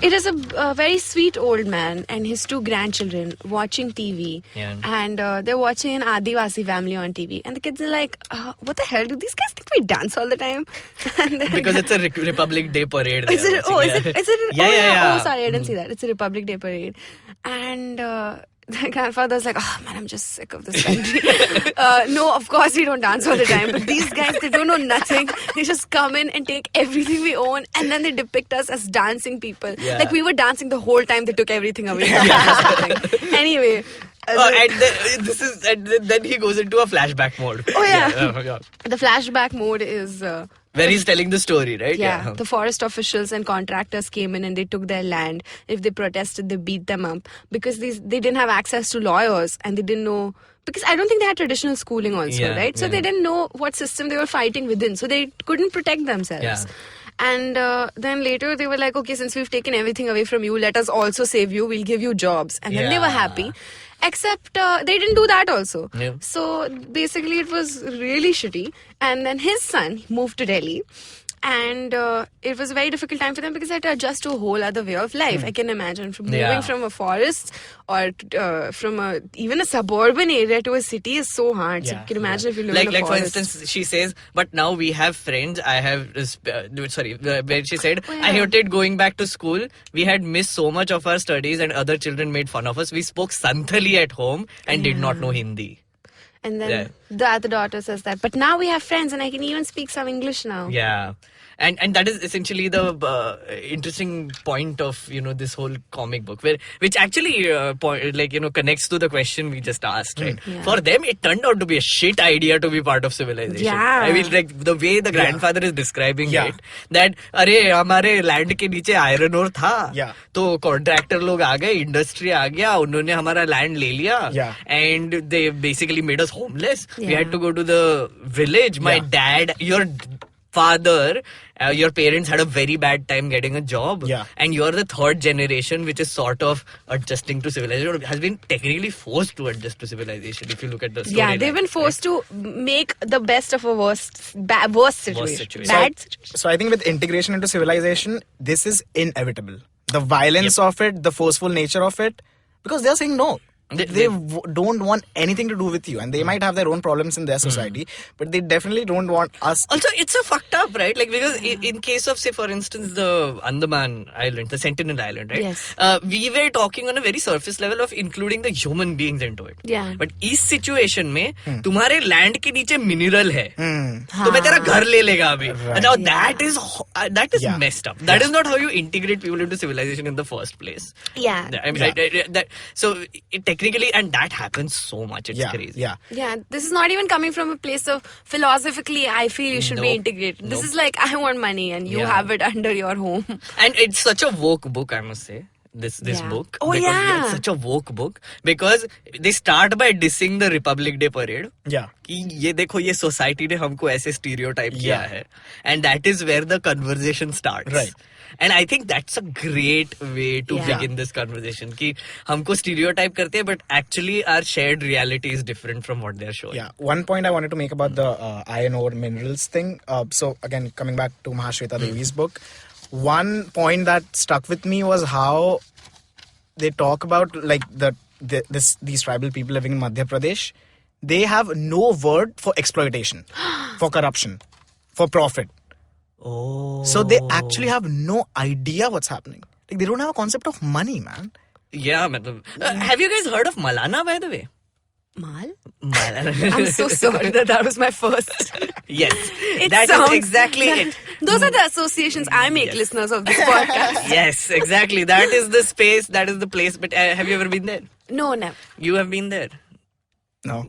It is a very sweet old man and his two grandchildren watching TV, Yeah. and they're watching an Adivasi family on TV, and the kids are like, "What the hell? Do these guys think we dance all the time?" And then- Because it's a Republic Day parade. Is they are it? Oh, watching, is it? Yeah, Oh, yeah. Oh, sorry, I didn't see that. It's a Republic Day parade, and. The grandfather's like, oh man, I'm just sick of this country. No, of course we don't dance all the time. But these guys, they don't know nothing. They just come in and take everything we own, and then they depict us as dancing people. Yeah. Like we were dancing the whole time. They took everything away from us or something. Anyway. And then he goes into a flashback mode. Oh, yeah. Yeah. The flashback mode is... Where he's telling the story, right? Yeah, the forest officials and contractors came in and they took their land. If they protested, they beat them up because they didn't have access to lawyers and they didn't know. Because I don't think they had traditional schooling also, Yeah, right? So yeah. they didn't know what system they were fighting within. So they couldn't protect themselves. Yeah. And then later they were like, okay, since we've taken everything away from you, let us also save you. We'll give you jobs. And then they were Yeah. happy. Except they didn't do that also. Yeah. So basically it was really shitty. And then his son moved to Delhi. And it was a very difficult time for them because they had to adjust to a whole other way of life. I can imagine from moving Yeah. from a forest or from even a suburban area to a city is so hard. So Yeah, you can imagine if you live Like, in a for forest. instance, she says, but now we have friends. I have, where she said, Oh, yeah. I hated going back to school. We had missed so much of our studies and other children made fun of us. We spoke Santhali at home and did not know Hindi. And then the other daughter says that. But now we have friends and I can even speak some English now. Yeah. And that is essentially the interesting point of this whole comic book, which actually connects to the question we just asked, right? For them it turned out to be a shit idea to be part of civilization. I mean, like the way the grandfather is describing it, that अरे हमारे land के नीचे iron ore था, तो contractor लोग आ गए, industry आ गया, उन्होंने हमारा लैंड ले लिया, and they basically made us homeless. We had to go to the village. My dad, your father, your parents had a very bad time getting a job, and you're the third generation which is sort of adjusting to civilization, or has been technically forced to adjust to civilization, if you look at the story. Yeah, they've been forced to make the best of a worst situation. So I think with integration into civilization, this is inevitable. The violence of it, the forceful nature of it, because they're saying no. They don't want anything to do with you, and they might have their own problems in their society, but they definitely don't want us. Also, it's a fucked up, right? Like, because in case of, say, for instance, the Andaman Island, the Sentinel Island, right? Yes. We were talking on a very surface level of including the human beings into it. Yeah. But इस situation में तुम्हारे land के नीचे mineral है, तो मैं तेरा घर ले लेगा अभी. Now that is messed up. That is not how you integrate people into civilization in the first place. Yeah. I mean, so technically, and that happens so much. It's crazy. Yeah, this is not even coming from a place of philosophically, I feel you should be integrated. This is like, I want money and you have it under your home. And it's such a woke book, I must say. This book. Oh, It's such a woke book because they start by dissing the Republic Day parade. Yeah. कि ये देखो ये society ने हमको ऐसे stereotype किया है. And that is where the conversation starts. Right. And I think that's a great way to begin this conversation. कि हमको stereotype करते हैं, but actually our shared reality is different from what they're showing. Yeah. One point I wanted to make about the iron ore minerals thing. So again, coming back to Mahashweta Devi's book, one point that stuck with me was how they talk about like these tribal people living in Madhya Pradesh. They have no word for exploitation, for corruption, for profit. Oh. So they actually have no idea what's happening. Like they don't have a concept of money, man. Yeah, have you guys heard of Malana, by the way? Mal? I'm so sorry that was my first. Yes, that is exactly it. Those are the associations I make, listeners of this podcast. Yes, exactly. That is the space, that is the place. But have you ever been there? No, never. You have been there? No.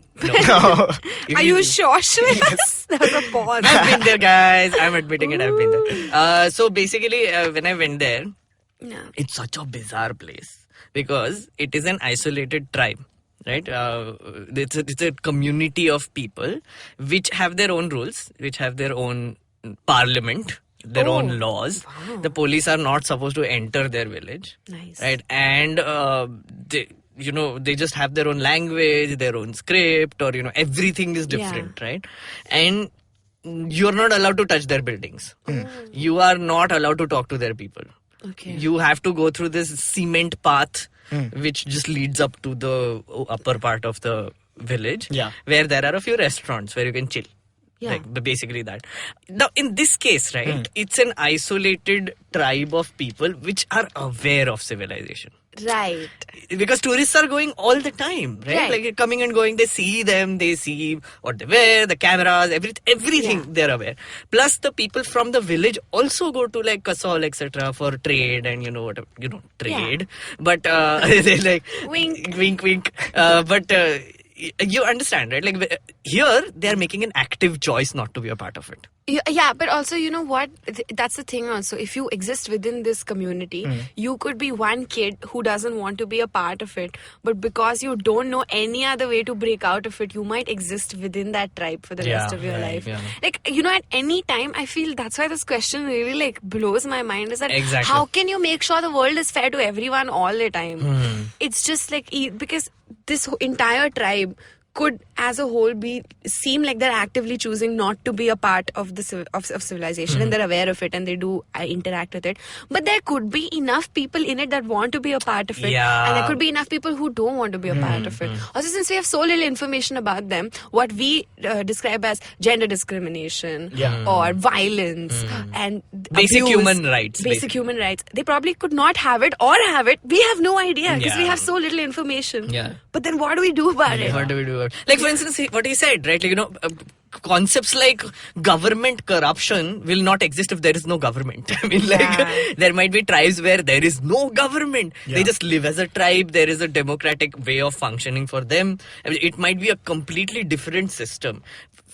Are you sure, Shreyas? That was a pause. I've been there, guys. I'm admitting it, I've been there. So basically, when I went there, it's such a bizarre place because it is an isolated tribe. Right, it's a community of people which have their own rules, which have their own parliament, their own laws. Wow. The police are not supposed to enter their village. Nice. Right, and they just have their own language, their own script, or everything is different, right? And you're not allowed to touch their buildings. You are not allowed to talk to their people. Okay. You have to go through this cement path which just leads up to the upper part of the village, where there are a few restaurants where you can chill. Like basically that. Now in this case, right, it's an isolated tribe of people which are aware of civilization. Right. Because tourists are going all the time, right? Like coming and going, they see them, they see what they wear, the cameras, everything they're aware. Plus the people from the village also go to like Kasol, etc. for trade and trade. But they like wink. But you understand, right? Like here, they're making an active choice not to be a part of it. Yeah, but also, you know what? That's the thing also. If you exist within this community, you could be one kid who doesn't want to be a part of it. But because you don't know any other way to break out of it, you might exist within that tribe for the rest of your life. Yeah. Like, at any time, I feel that's why this question really like blows my mind. Is that how can you make sure the world is fair to everyone all the time? It's just like, because this entire tribe could as a whole seem like they're actively choosing not to be a part of the of civilization, and they're aware of it and they do interact with it, but there could be enough people in it that want to be a part of it, and there could be enough people who don't want to be a part of it. Also, since we have so little information about them, what we describe as gender discrimination or violence and basic abuse, human rights, human rights, they probably could not have it or have it. We have no idea because we have so little information. But then what do we do about it? What do we do about. Like, for instance, what he said, right? Like, concepts like government corruption will not exist if there is no government. I mean, like, there might be tribes where there is no government. They just live as a tribe. There is a democratic way of functioning for them. I mean, it might be a completely different system.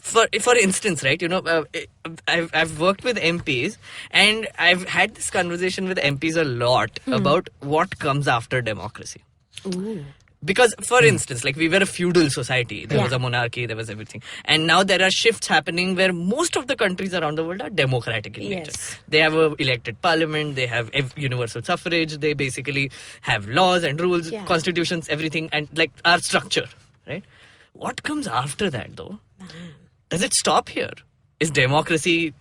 For instance, right, I've worked with MPs, and I've had this conversation with MPs a lot about what comes after democracy. Ooh. Because, for instance, like, we were a feudal society. There was a monarchy, there was everything. And now there are shifts happening where most of the countries around the world are democratic in nature. They have a elected parliament, they have universal suffrage, they basically have laws and rules, constitutions, everything, and like our structure, right? What comes after that, though? Does it stop here? Is democracy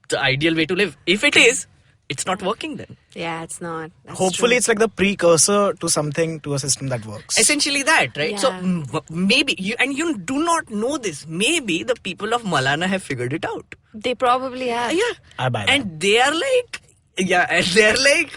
the ideal way to live? If it is, it's not working then. Yeah, it's not. That's Hopefully true. it's like the precursor to a system that works. Essentially that, right? Yeah. So maybe, you do not know this, maybe the people of Malana have figured it out. They probably have. Yeah. I buy that. And they are like, and they're like,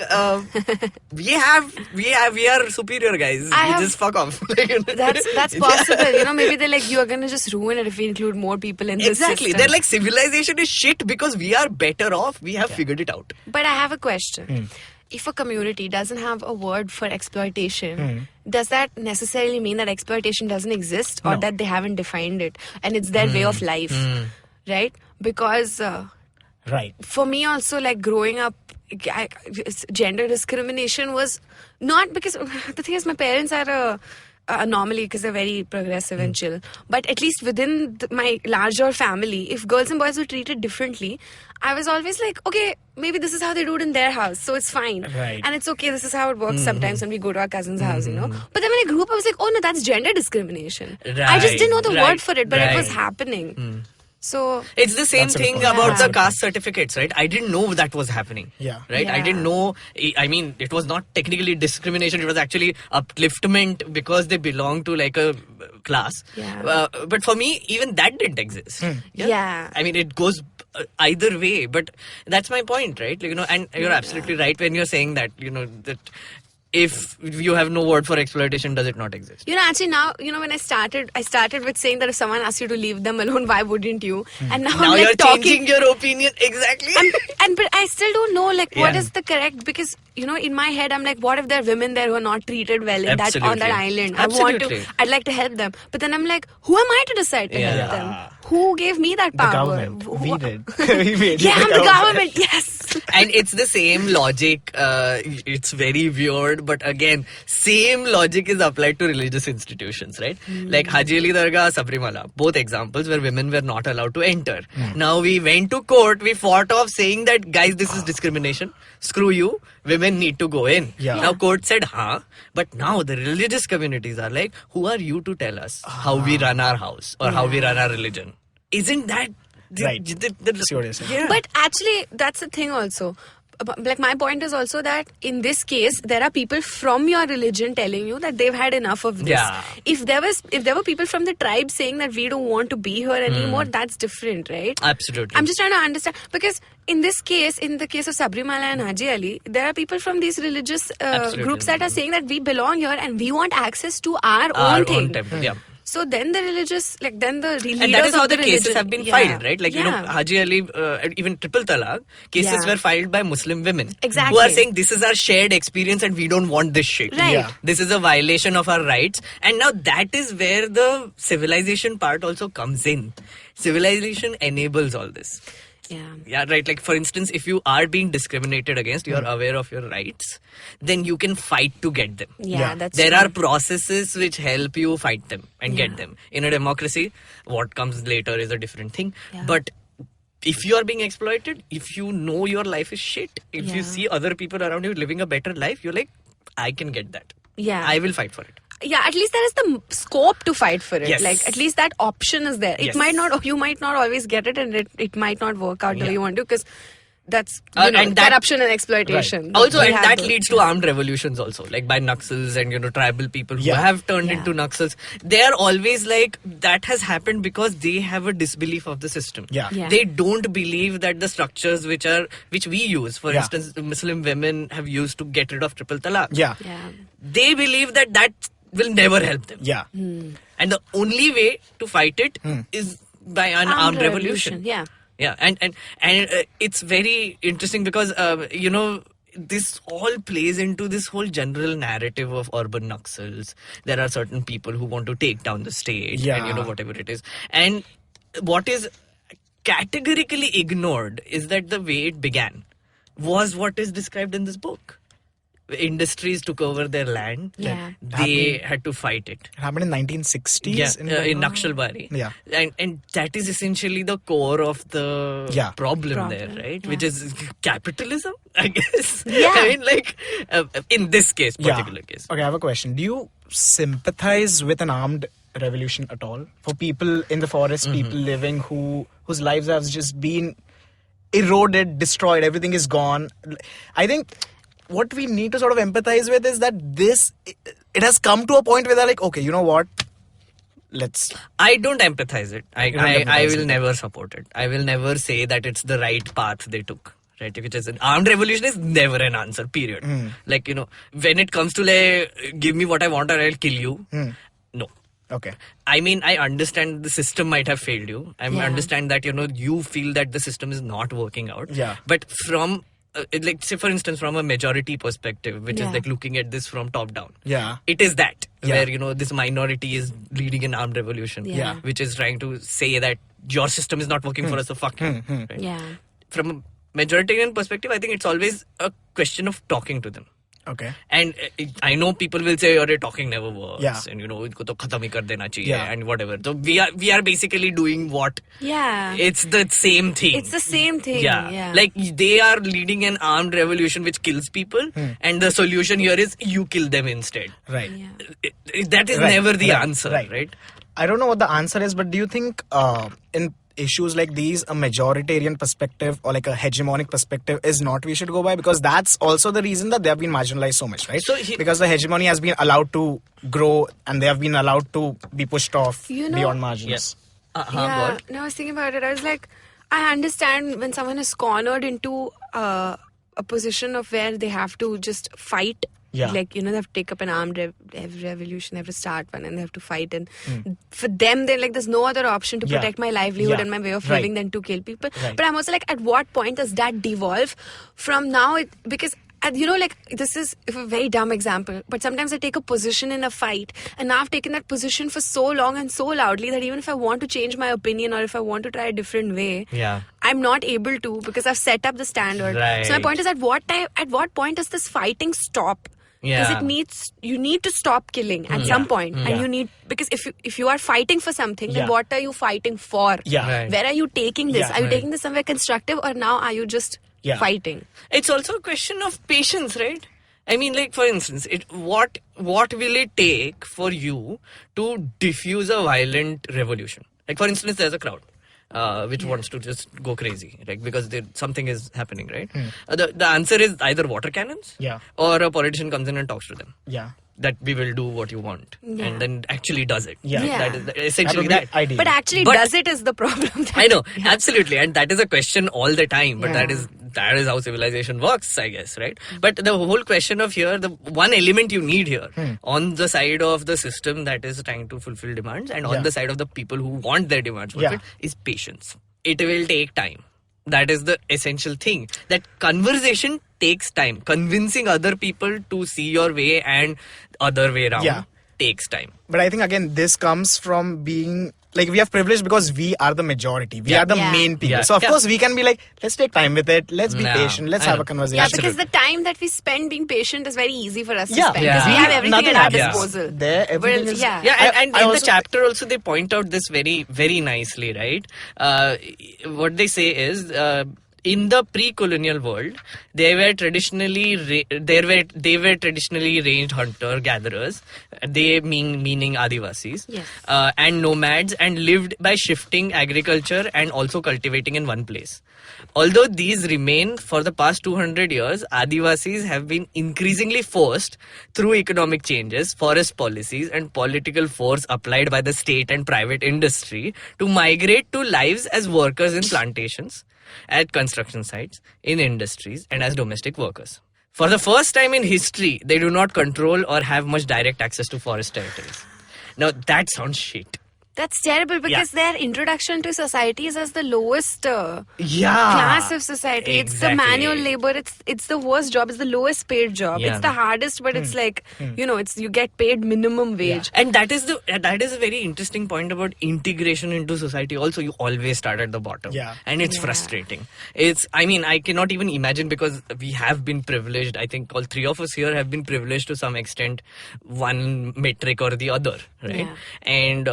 we are superior guys. Just fuck off. That's possible. Maybe they're like, you are gonna just ruin it if we include more people in this Exactly. system. They're like, civilization is shit because we are better off. We have figured it out. But I have a question. If a community doesn't have a word for exploitation, does that necessarily mean that exploitation doesn't exist, or that they haven't defined it and it's their way of life? Right? Because Right. for me also, like, growing up, gender discrimination was not because the thing is, my parents are a anomaly because they're very progressive and chill, but at least within my larger family, if girls and boys were treated differently, I was always like, okay, maybe this is how they do it in their house, so it's fine. Right. And it's okay, this is how it works sometimes when we go to our cousin's house, But then when I grew up, I was like, oh no, that's gender discrimination. I just didn't know the word for it, but it was happening. So it's the same That's thing important. about Yeah. the caste certificates, right? I didn't know that was happening. Yeah. Right? I Yeah. didn't know. I mean, it was not technically discrimination. It was actually upliftment because they belong to like a class. Yeah. But for me, even that didn't exist. Yeah. I mean, it goes either way. But that's my point, right? Like, and you're absolutely right when you're saying that, that if you have no word for exploitation, does it not exist? Actually now, when I started with saying that if someone asks you to leave them alone, why wouldn't you? And now Now I'm like you're talking. changing your opinion. Exactly. But I still don't know, like, what Yeah. is the correct, because in my head I'm like, what if there are women there who are not treated well on that Absolutely. island? Absolutely. I'd like to help them, but then I'm like, who am I to decide to help them? Who gave me that The power? government. We did. We made Yeah, it I'm the government. Yes. And it's the same logic. It's very weird, but again, same logic is applied to religious institutions, right? Like Haji Ali Dargah, Sabrimala, both examples where women were not allowed to enter. Now we went to court, we fought off saying that, guys, this is discrimination. Screw you. Women need to go in. Yeah. Now court said, but now the religious communities are like, who are you to tell us how we run our house or how we run our religion? Isn't that Right. See what you're saying. Yeah. But actually, that's the thing also. Like, my point is also that in this case, there are people from your religion telling you that they've had enough of this. Yeah. If there were people from the tribe saying that we don't want to be here anymore, that's different, right? Absolutely. I'm just trying to understand, because in this case, in the case of Sabrimala and Haji Ali, there are people from these religious groups that are saying that we belong here and we want access to our own thing. temple. Yeah. So then the religious, like, then the leaders And that is of how the religion, cases have been filed, right? Like, Haji Ali, even triple talaq, cases were filed by Muslim women. Exactly. Who are saying this is our shared experience and we don't want this shit. Right. Yeah. This is a violation of our rights. And now that is where the civilization part also comes in. Civilization enables all this. Yeah, right. Like, for instance, if you are being discriminated against, you are aware of your rights, then you can fight to get them. Yeah, that's There true. are processes which help you fight them and get them. In a democracy, what comes later is a different thing. Yeah. But if you are being exploited, if you know your life is shit, if you see other people around you living a better life, you're like, I can get that. Yeah. I will fight for it. Yeah, at least there is the scope to fight for it. Yes. Like, at least that option is there. Yes. You might not always get it, and it might not work out the way you want to, because that's and that- corruption and exploitation. Also, We and have that those. leads to armed revolutions also, like by Naxals and, tribal people who have turned Yeah. into Naxals. They are always like, that has happened because they have a disbelief of the system. Yeah. Yeah. They don't believe that the structures which we use, for instance, Muslim women have used to get rid of triple talaq. Yeah. Yeah. They believe that will never help them. Yeah. And the only way to fight it is by an armed revolution. Yeah. Yeah, and it's very interesting because this all plays into this whole general narrative of urban Naxals. There are certain people who want to take down the state, and whatever it is. And what is categorically ignored is that the way it began was what is described in this book. Industries took over their land. Yeah. They had to fight it. It happened in 1960s in Naxalbari. Yeah. And that is essentially the core of the problem there, right? Yeah. Which is capitalism, I guess. Yeah. I mean, like, in this case, particular case. Okay, I have a question. Do you sympathize with an armed revolution at all? For people in the forest, people living whose lives have just been eroded, destroyed, everything is gone. I think what we need to sort of empathize with is that it has come to a point where they're like, okay, you know what? I don't empathize it. I will never support it. I will never say that it's the right path they took. Right, which is an armed revolution is never an answer, period. Like, when it comes to like, give me what I want or I'll kill you. No. Okay. I mean, I understand the system might have failed you. I understand that, you feel that the system is not working out. Yeah. But from, like, say, for instance, from a majority perspective, which is like looking at this from top down. Yeah. It is that, where, this minority is leading an armed revolution. Yeah. Which is trying to say that your system is not working for us, so fuck you. Right? Yeah. From a majoritarian perspective, I think it's always a question of talking to them. Okay. And I know people will say, "You're talking never works," Yeah. and इनको तो खत्म ही कर देना चाहिए, Yeah. and whatever. So we are basically doing what? Yeah. It's the same thing. It's the same thing. Yeah. Like they are leading an armed revolution which kills people, and the solution here is you kill them instead. Right. That is never the answer, right? I don't know what the answer is, but do you think in issues like these, a majoritarian perspective or like a hegemonic perspective is not we should go by? Because that's also the reason that they have been marginalized so much, right? Because the hegemony has been allowed to grow and they have been allowed to be pushed off beyond margins. Yeah. No, I was thinking about it. I was like, I understand when someone is cornered into a position of where they have to just fight. Yeah. Like, they have to take up an armed revolution, they have to start one and they have to fight. And for them, they're like, there's no other option to protect my livelihood and my way of living than to kill people. Right. But I'm also like, at what point does that devolve from now? Because like, this is a very dumb example, but sometimes I take a position in a fight, and now I've taken that position for so long and so loudly that even if I want to change my opinion or if I want to try a different way, I'm not able to because I've set up the standard. Right. So my point is, at what point does this fighting stop? Because you need to stop killing at some point, and because if you are fighting for something, then what are you fighting for? Where are you taking this? Are you taking this somewhere constructive, or now are you just fighting? It's also a question of patience, right? I mean, like, for instance, what will it take for you to diffuse a violent revolution? Like, for instance, there's a crowd which wants to just go crazy, right? Because something is happening, right? The answer is either water cannons, or a politician comes in and talks to them. That we will do what you want, and then actually does it. That is essentially that. Ideal. But actually, does it is the problem. I know, absolutely, and that is a question all the time. But that is how civilization works, I guess, right? But the whole question of here, the one element you need here, on the side of the system that is trying to fulfill demands, and on the side of the people who want their demands fulfilled, is patience. It will take time. That is the essential thing. That conversation takes time. Convincing other people to see your way and other way around takes time. But I think, again, this comes from being... Like, we have privilege because we are the majority. We are the main people. So, of course, we can be like, let's take time with it. Let's be patient. Let's have a conversation. Yeah, because the time that we spend being patient is very easy for us to spend. Because we have everything at our disposal. Everything is... And in the chapter also, they point out this very, very nicely, right? What they say is... in the pre-colonial world, they were traditionally ranged hunter-gatherers. They meaning Adivasis, and nomads, and lived by shifting agriculture and also cultivating in one place. Although these remain for the past 200 years, Adivasis have been increasingly forced through economic changes, forest policies, and political force applied by the state and private industry to migrate to lives as workers in plantations, at construction sites, in industries, and as domestic workers. For the first time in history, they do not control or have much direct access to forest territories. Now that sounds shit. That's terrible because their introduction to society is as the lowest class of society. Exactly. It's the manual labor. It's the worst job. It's the lowest paid job. Yeah. It's the hardest, but it's like it's you get paid minimum wage. And that is a very interesting point about integration into society. Also, you always start at the bottom, and it's frustrating. I cannot even imagine, because we have been privileged. I think all three of us here have been privileged to some extent, one metric or the other, right? And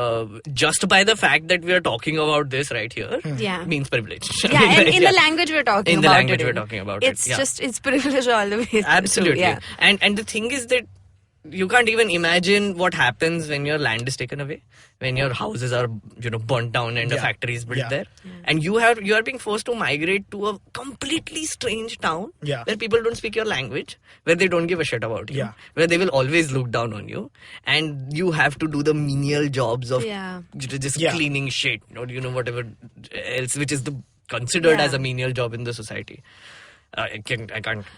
just by the fact that we are talking about this right here means privilege. Yeah, and in the language we're talking in about the language it. we're talking about it's it. just it's privilege all the way. Absolutely. Yeah. And the thing is that you can't even imagine what happens when your land is taken away, when your houses are burnt down and a factory is built there, and you are being forced to migrate to a completely strange town where people don't speak your language, where they don't give a shit about you, where they will always look down on you, and you have to do the menial jobs of just cleaning shit or whatever else, which is considered as a menial job in the society. I can't.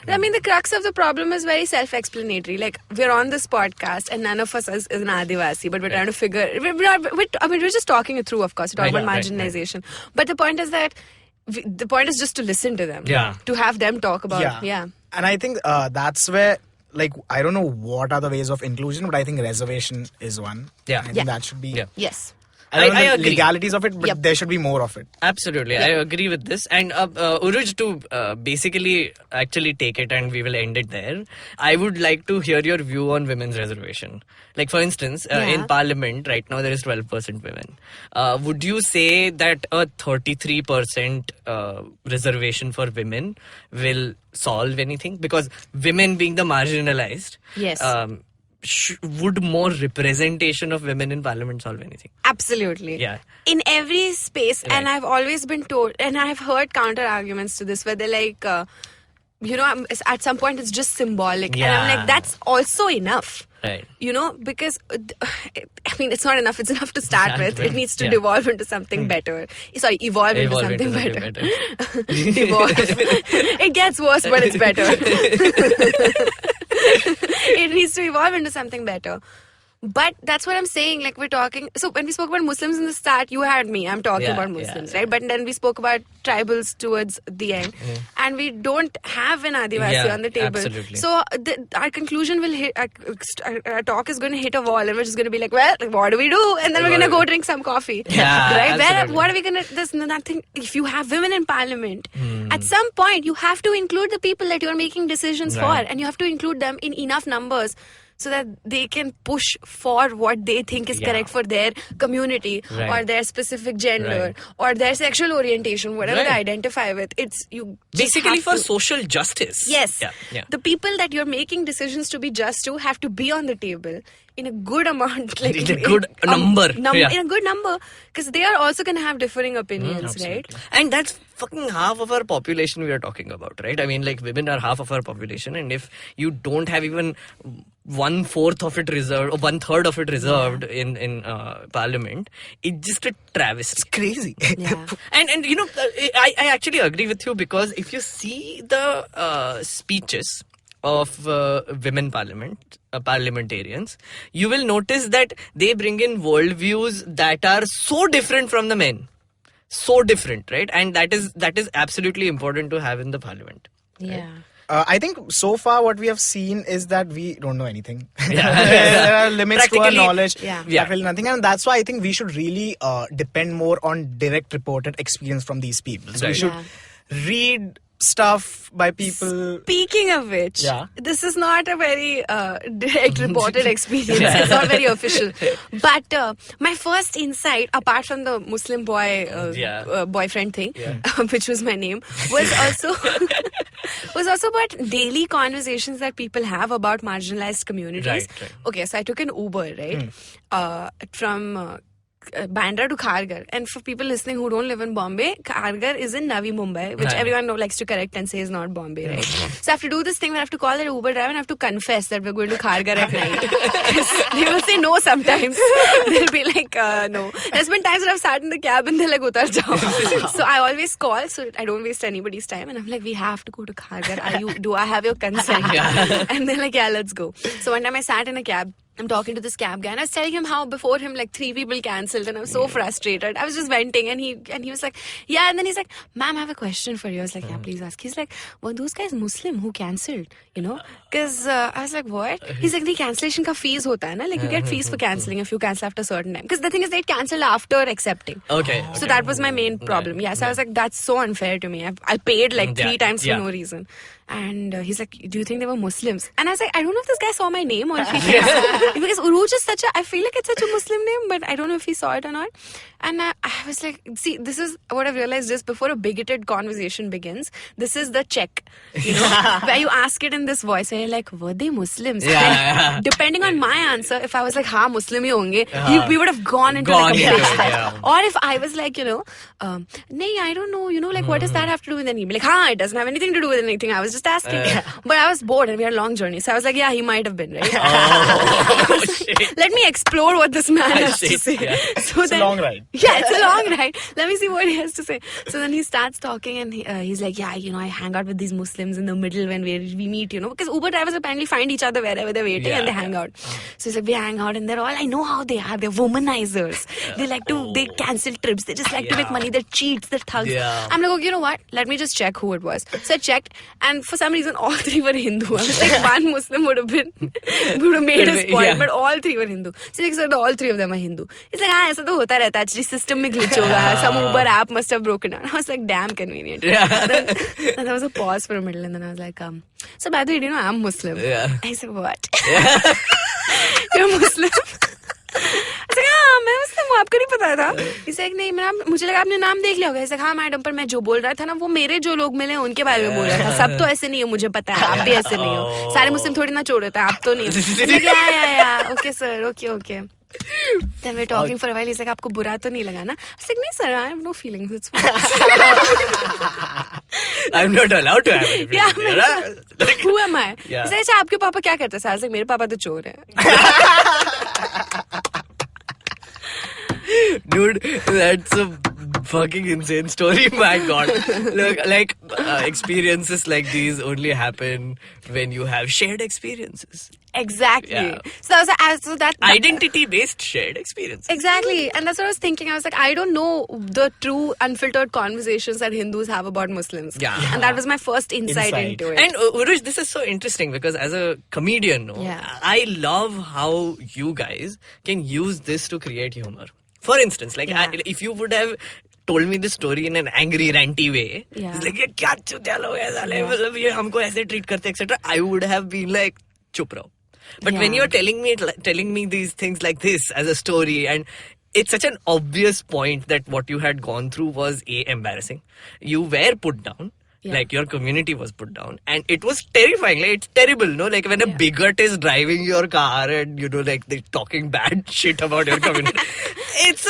I mean, the crux of the problem is very self-explanatory. Like, we're on this podcast and none of us is an Adivasi, but we're trying to figure... we're just talking it through, of course. We're talking about marginalization. But the point is that... the point is just to listen to them. Yeah. To have them talk about... Yeah. And I think that's where... Like, I don't know what are the ways of inclusion, but I think reservation is one. Yeah. I think that should be... Yeah. Yes. I don't know the agree. legalities of it, but there should be more of it. Absolutely. I agree with this. And Urooj, to basically actually take it and we will end it there, I would like to hear your view on women's reservation. Like, for instance, in Parliament right now there is 12% women. Would you say that a 33% reservation for women will solve anything? Because women being the marginalized... Yes. Would more representation of women in Parliament solve anything? Absolutely. Yeah. In every space, and I've always been told, and I've heard counter arguments to this, where they're like, at some point it's just symbolic. Yeah. And I'm like, that's also enough. Right. Because, it's not enough. It's enough to start with. It needs to devolve into something better. Sorry, evolve into something better. Devolve. It gets worse, but it's better. It needs to evolve into something better. But that's what I'm saying. Like, we're talking... So when we spoke about Muslims in the start, you had me. I'm talking about Muslims, right? But then we spoke about tribals towards the end. And we don't have an Adivasi on the table. Absolutely. So our conclusion will hit... Our talk is going to hit a wall. And we're just going to be like, well, what do we do? And then we're going to go drink some coffee. Yeah, right? What are we going to... There's nothing... If you have women in parliament, at some point, you have to include the people that you're making decisions for. And you have to include them in enough numbers so that they can push for what they think is correct for their community or their specific gender or their sexual orientation, whatever they identify with. It's you basically for social justice. Yes. Yeah. The people that you're making decisions to be just to have to be on the table in a good amount, like in a good number. In a good number, because they are also going to have differing opinions, right? And that's fucking half of our population we are talking about, right? I mean, like, women are half of our population, and if you don't have even 1/4 of it reserved or 1/3 of it reserved in Parliament, it's just a travesty. It's crazy. Yeah. And I actually agree with you, because if you see the speeches of women parliamentarians, you will notice that they bring in worldviews that are so different from the men. So different, right? And that is absolutely important to have in the parliament. Yeah. I think so far what we have seen is that we don't know anything. Yeah. There are limits to our Practically, knowledge. yeah. Really nothing, and that's why I think we should really depend more on direct reported experience from these people. So we should read stuff by people. Speaking of which, this is not a very direct reported experience. It's not very official. But my first insight, apart from the Muslim boy boyfriend thing, which was my name, was also about daily conversations that people have about marginalized communities. Right. Okay, so I took an Uber, right, from Bandra to Kharghar. And for people listening who don't live in Bombay, Kharghar is in Navi Mumbai, which everyone likes to correct and say is not Bombay, right? So I have to do this thing where I have to call an Uber driver and I have to confess that we're going to Kharghar at night. They will say no sometimes. They'll be like, no. There's been times that I've sat in the cab and they're like, utar jao. So I always call so I don't waste anybody's time. And I'm like, we have to go to Kharghar. Do I have your consent? And they're like, yeah, let's go. So one time I sat in a cab I'm talking to this cab guy and I was telling him how before him like 3 people cancelled and I was so frustrated. I was just venting and he was like, yeah, and then he's like, ma'am, I have a question for you. I was like, yeah, please ask. He's like, were those guys Muslim who cancelled? You know? Because I was like, what? He's like, the cancellation ka fees hota hai na? Like you get fees for cancelling if you cancel after a certain time. Because the thing is they cancelled after accepting. Okay. So that was my main problem. Yeah, so I was like, that's so unfair to me. I paid like 3 times for no reason. And he's like, do you think they were Muslims? And I was like, I don't know if this guy saw my name or if he because Urooj is I feel like it's such a Muslim name, but I don't know if he saw it or not. And I was like, see, this is what I've realized just before a bigoted conversation begins. This is the check, you know, where you ask it in this voice and you're like, were they Muslims? Yeah. Depending on my answer, if I was like, ha, Muslim hi honge, we would have gone into like a big fight. Or if I was like, you know, nay, I don't know, you know, like what does that have to do with anything? Like, ha, it doesn't have anything to do with anything. I was just asking. But I was bored and we had a long journey. So I was like, yeah, he might have been, right? Oh, shit. Let me explore what this man has to say. Yeah. So It's a long ride. Yeah, it's a long ride. Let me see what he has to say. So then he starts talking and he's like, yeah, you know, I hang out with these Muslims in the middle when we meet, you know, because Uber drivers apparently find each other wherever they're waiting and they hang out. So he's like, we hang out and they're all, I know how they are. They're womanizers. They like to, they cancel trips. They just like to make money. They're cheats. They're thugs. Yeah. I'm like, okay, you know what? Let me just check who it was. So I checked and for some reason all 3 were Hindu. I was like, one Muslim would have made his point, but all 3 were Hindu. So he's like, so all 3 of them are Hindu. He's like, ah, aisa to hota rehta. Actually, system mein glitch hoga. Some Uber app must have broken down. I was like, damn convenient. Yeah. Then there was a pause for a middle and then I was like, so by the way, you know, I'm Muslim. Yeah. I said, what? You're Muslim? I said, हाँ मैं मुस्लिम हूँ आपको नहीं पता था. He's like, नहीं मुझे लगा आपने नाम देख लिया होगा. He's like, हाँ मैडम पर मैं जो बोल रहा था ना वो मेरे जो लोग मिले उनके बारे में बोल रहा था. सब तो ऐसे नहीं हो मुझे पता है. आप भी ऐसे नहीं हो. सारे मुस्लिम थोड़ी ना छोड़ देते हैं. आप तो नहीं हो. Yeah. Okay sir. Okay. Then we're talking for a while. He's like, आपको बुरा तो नहीं लगा ना? I was like, नहीं sir, I have no feelings. It's fine. I'm not allowed to have any feelings. Yeah, who am I? Yeah. He's like, अच्छा आपके पापा क्या करते हैं? I was like, मेरे पापा तो चोर हैं. Dude, that's a fucking insane story. My God. Look, like experiences like these only happen when you have shared experiences. Exactly. Yeah. So that Identity-based shared experience. Exactly. And that's what I was thinking. I was like, I don't know the true unfiltered conversations that Hindus have about Muslims. Yeah. And that was my first insight into it. And Urooj, this is so interesting because as a comedian, I love how you guys can use this to create humor. For instance, like if you would have told me this story in an angry, ranty way, it's like, ये क्या चुतिया लोग हैं साले, मतलब ये हमको ऐसे treat करते, etc. I would have been like, चुप रहो. But when you're telling me these things like this as a story, and it's such an obvious point that what you had gone through was embarrassing. You were put down. Yeah. Like your community was put down and it was terrifying. Like it's terrible, no? Like when a bigot is driving your car and you know, like they're talking bad shit about your community. It's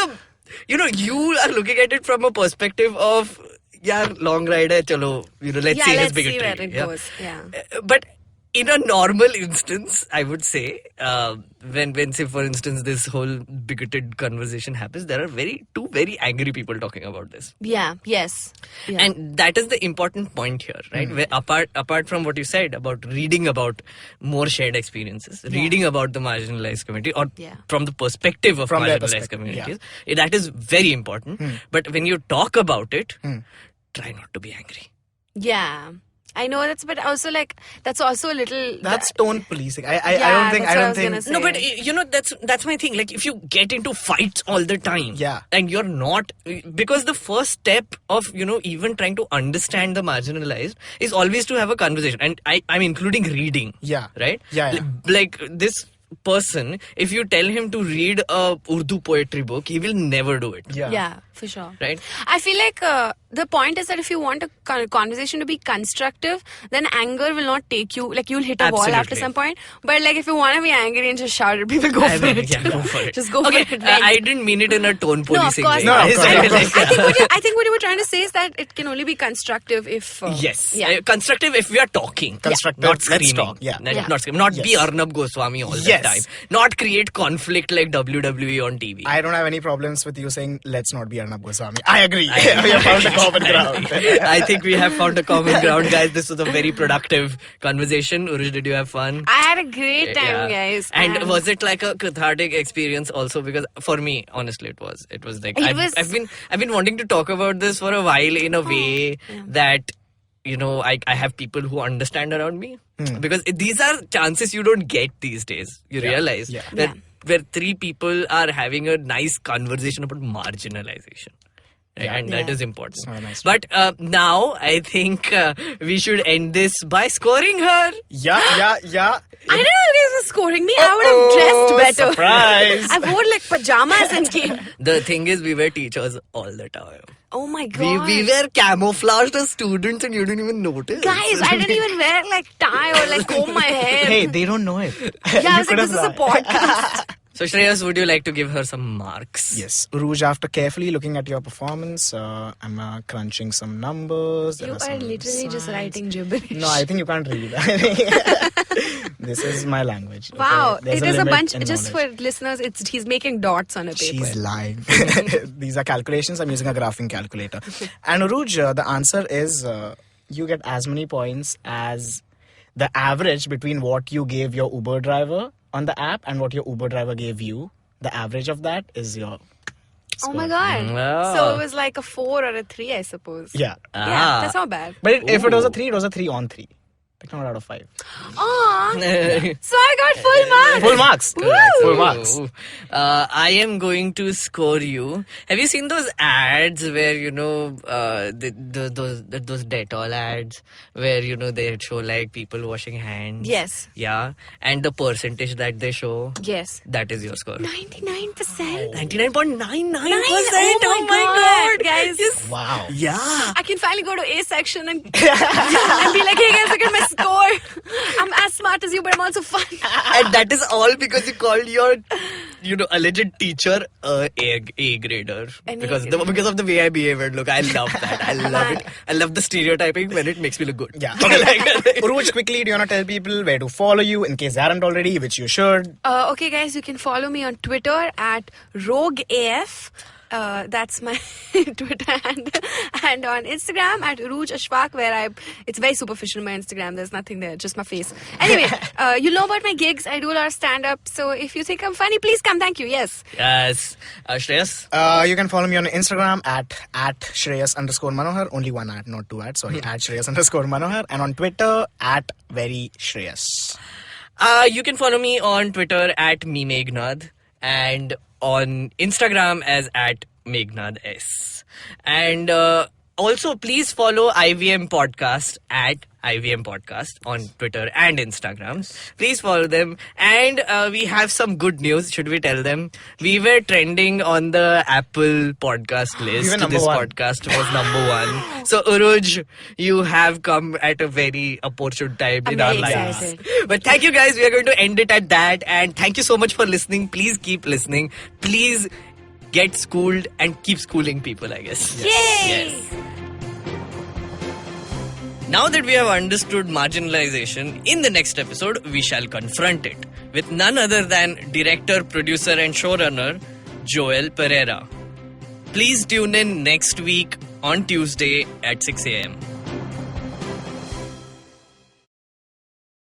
you are looking at it from a perspective of, long ride hai, chalo, let's see his bigotry. See where it goes. Yeah. But in a normal instance, I would say, when say for instance this whole bigoted conversation happens, there are two very angry people talking about this. Yeah. Yes. Yeah. And that is the important point here, right? Where apart from what you said about reading about more shared experiences, reading about the marginalized community, or from the perspective of marginalized communities, that is very important. But when you talk about it, try not to be angry. Yeah. I know but also like that's also a little. That's tone policing. I don't think. No, but that's my thing. Like if you get into fights all the time, and you're not, because the first step of even trying to understand the marginalized is always to have a conversation, and I'm including reading. Yeah. Right. Yeah. Like this person, if you tell him to read a Urdu poetry book, he will never do it. Yeah, for sure. Right? I feel like the point is that if you want a conversation to be constructive, then anger will not take you, like you'll hit a wall after some point. But like if you want to be angry and just shout at people, go for it. Yeah, go for it. Just go for it. I didn't mean it in a tone policing way. No, of course. I think what you were trying to say is that it can only be constructive if... yes. Constructive if we are talking. Constructive. Not screaming. Let's talk. Not screaming. Not be Arnab Goswami all the time. Not create conflict like WWE on TV. I don't have any problems with you saying let's not be Arnab Goswami. I agree. We have found a common ground. I think we have found a common ground, guys. This was a very productive conversation. Urooj, did you have fun? I had a great time, guys. And was it like a cathartic experience also? Because for me, honestly, it was. It was like I've been wanting to talk about this for a while in a way that, you know, I have people who understand around me. Because these are chances you don't get these days. You realize that where three people are having a nice conversation about marginalization. And that is important. Nice. But now I think we should end this by scoring her. Yeah. I didn't know you guys were scoring me. I would have dressed better. Surprise! I wore like pajamas and came. The thing is, we were teachers all the time. Oh my god. We were camouflaged as students and you didn't even notice. Guys, I didn't even wear like tie or like comb my hair. Hey, they don't know it. Yeah, I was like, this is a podcast. So Shreyas, would you like to give her some marks? Yes. Urooj, after carefully looking at your performance, I'm crunching some numbers. You are literally just writing gibberish. No, I think you can't read. This is my language. Wow. Okay? It is a bunch, just for listeners, he's making dots on a paper. She's lying. These are calculations. I'm using a graphing calculator. And Urooj, the answer is you get as many points as the average between what you gave your Uber driver on the app and what your Uber driver gave you. The average of that is your score. Oh my god. Wow. So it was like a 4 or a 3, I suppose. Yeah. Yeah, that's not bad. But if it was a 3, it was a 3 on 3. Like not out of 5. Aww. So I got full marks. Full marks. Woo. Full marks. I am going to score you. Have you seen those ads where, you know, those Dettol ads where, you know, they show like people washing hands? Yes. Yeah. And the percentage that they show? Yes. That is your score. 99%. 99.99%. Oh my god, guys. Yes. Wow. Yeah. I can finally go to A section and be like, hey guys, look at my score. I'm as smart as you, but I'm also fun. And that is all because you called your, you know, alleged teacher A grader. Because of the way I behaved. Look, I love that. I love it. I love the stereotyping when it makes me look good. Yeah. Okay. Urooj, quickly, do you want to tell people where to follow you in case they aren't already, which you should? Okay, guys, you can follow me on Twitter at RogueAF. That's my Twitter handle, and on Instagram at Urooj Ashfaq, where it's very superficial on my Instagram. There's nothing there, just my face. Anyway, you know about my gigs. I do a lot of stand-up. So if you think I'm funny, please come. Thank you. Yes. Yes. Shreyas? You can follow me on Instagram at Shreyas_Manohar. Only one ad, not two ads. Sorry, at Shreyas_Manohar. And on Twitter at Very Shreyas. You can follow me on Twitter at Meghnad and on Instagram as at Meghnad S. And also, please follow IVM Podcast at IVM Podcast on Twitter and Instagram. Please follow them. And we have some good news. Should we tell them? We were trending on the Apple podcast list. This podcast was number 1. So, Urooj, you have come at a very opportune time in our lives. Excited. But thank you guys. We are going to end it at that. And thank you so much for listening. Please keep listening. Please get schooled and keep schooling people, I guess. Yay! Yes. Now that we have understood marginalization, in the next episode, we shall confront it with none other than director, producer and showrunner, Joel Pereira. Please tune in next week on Tuesday at 6 a.m.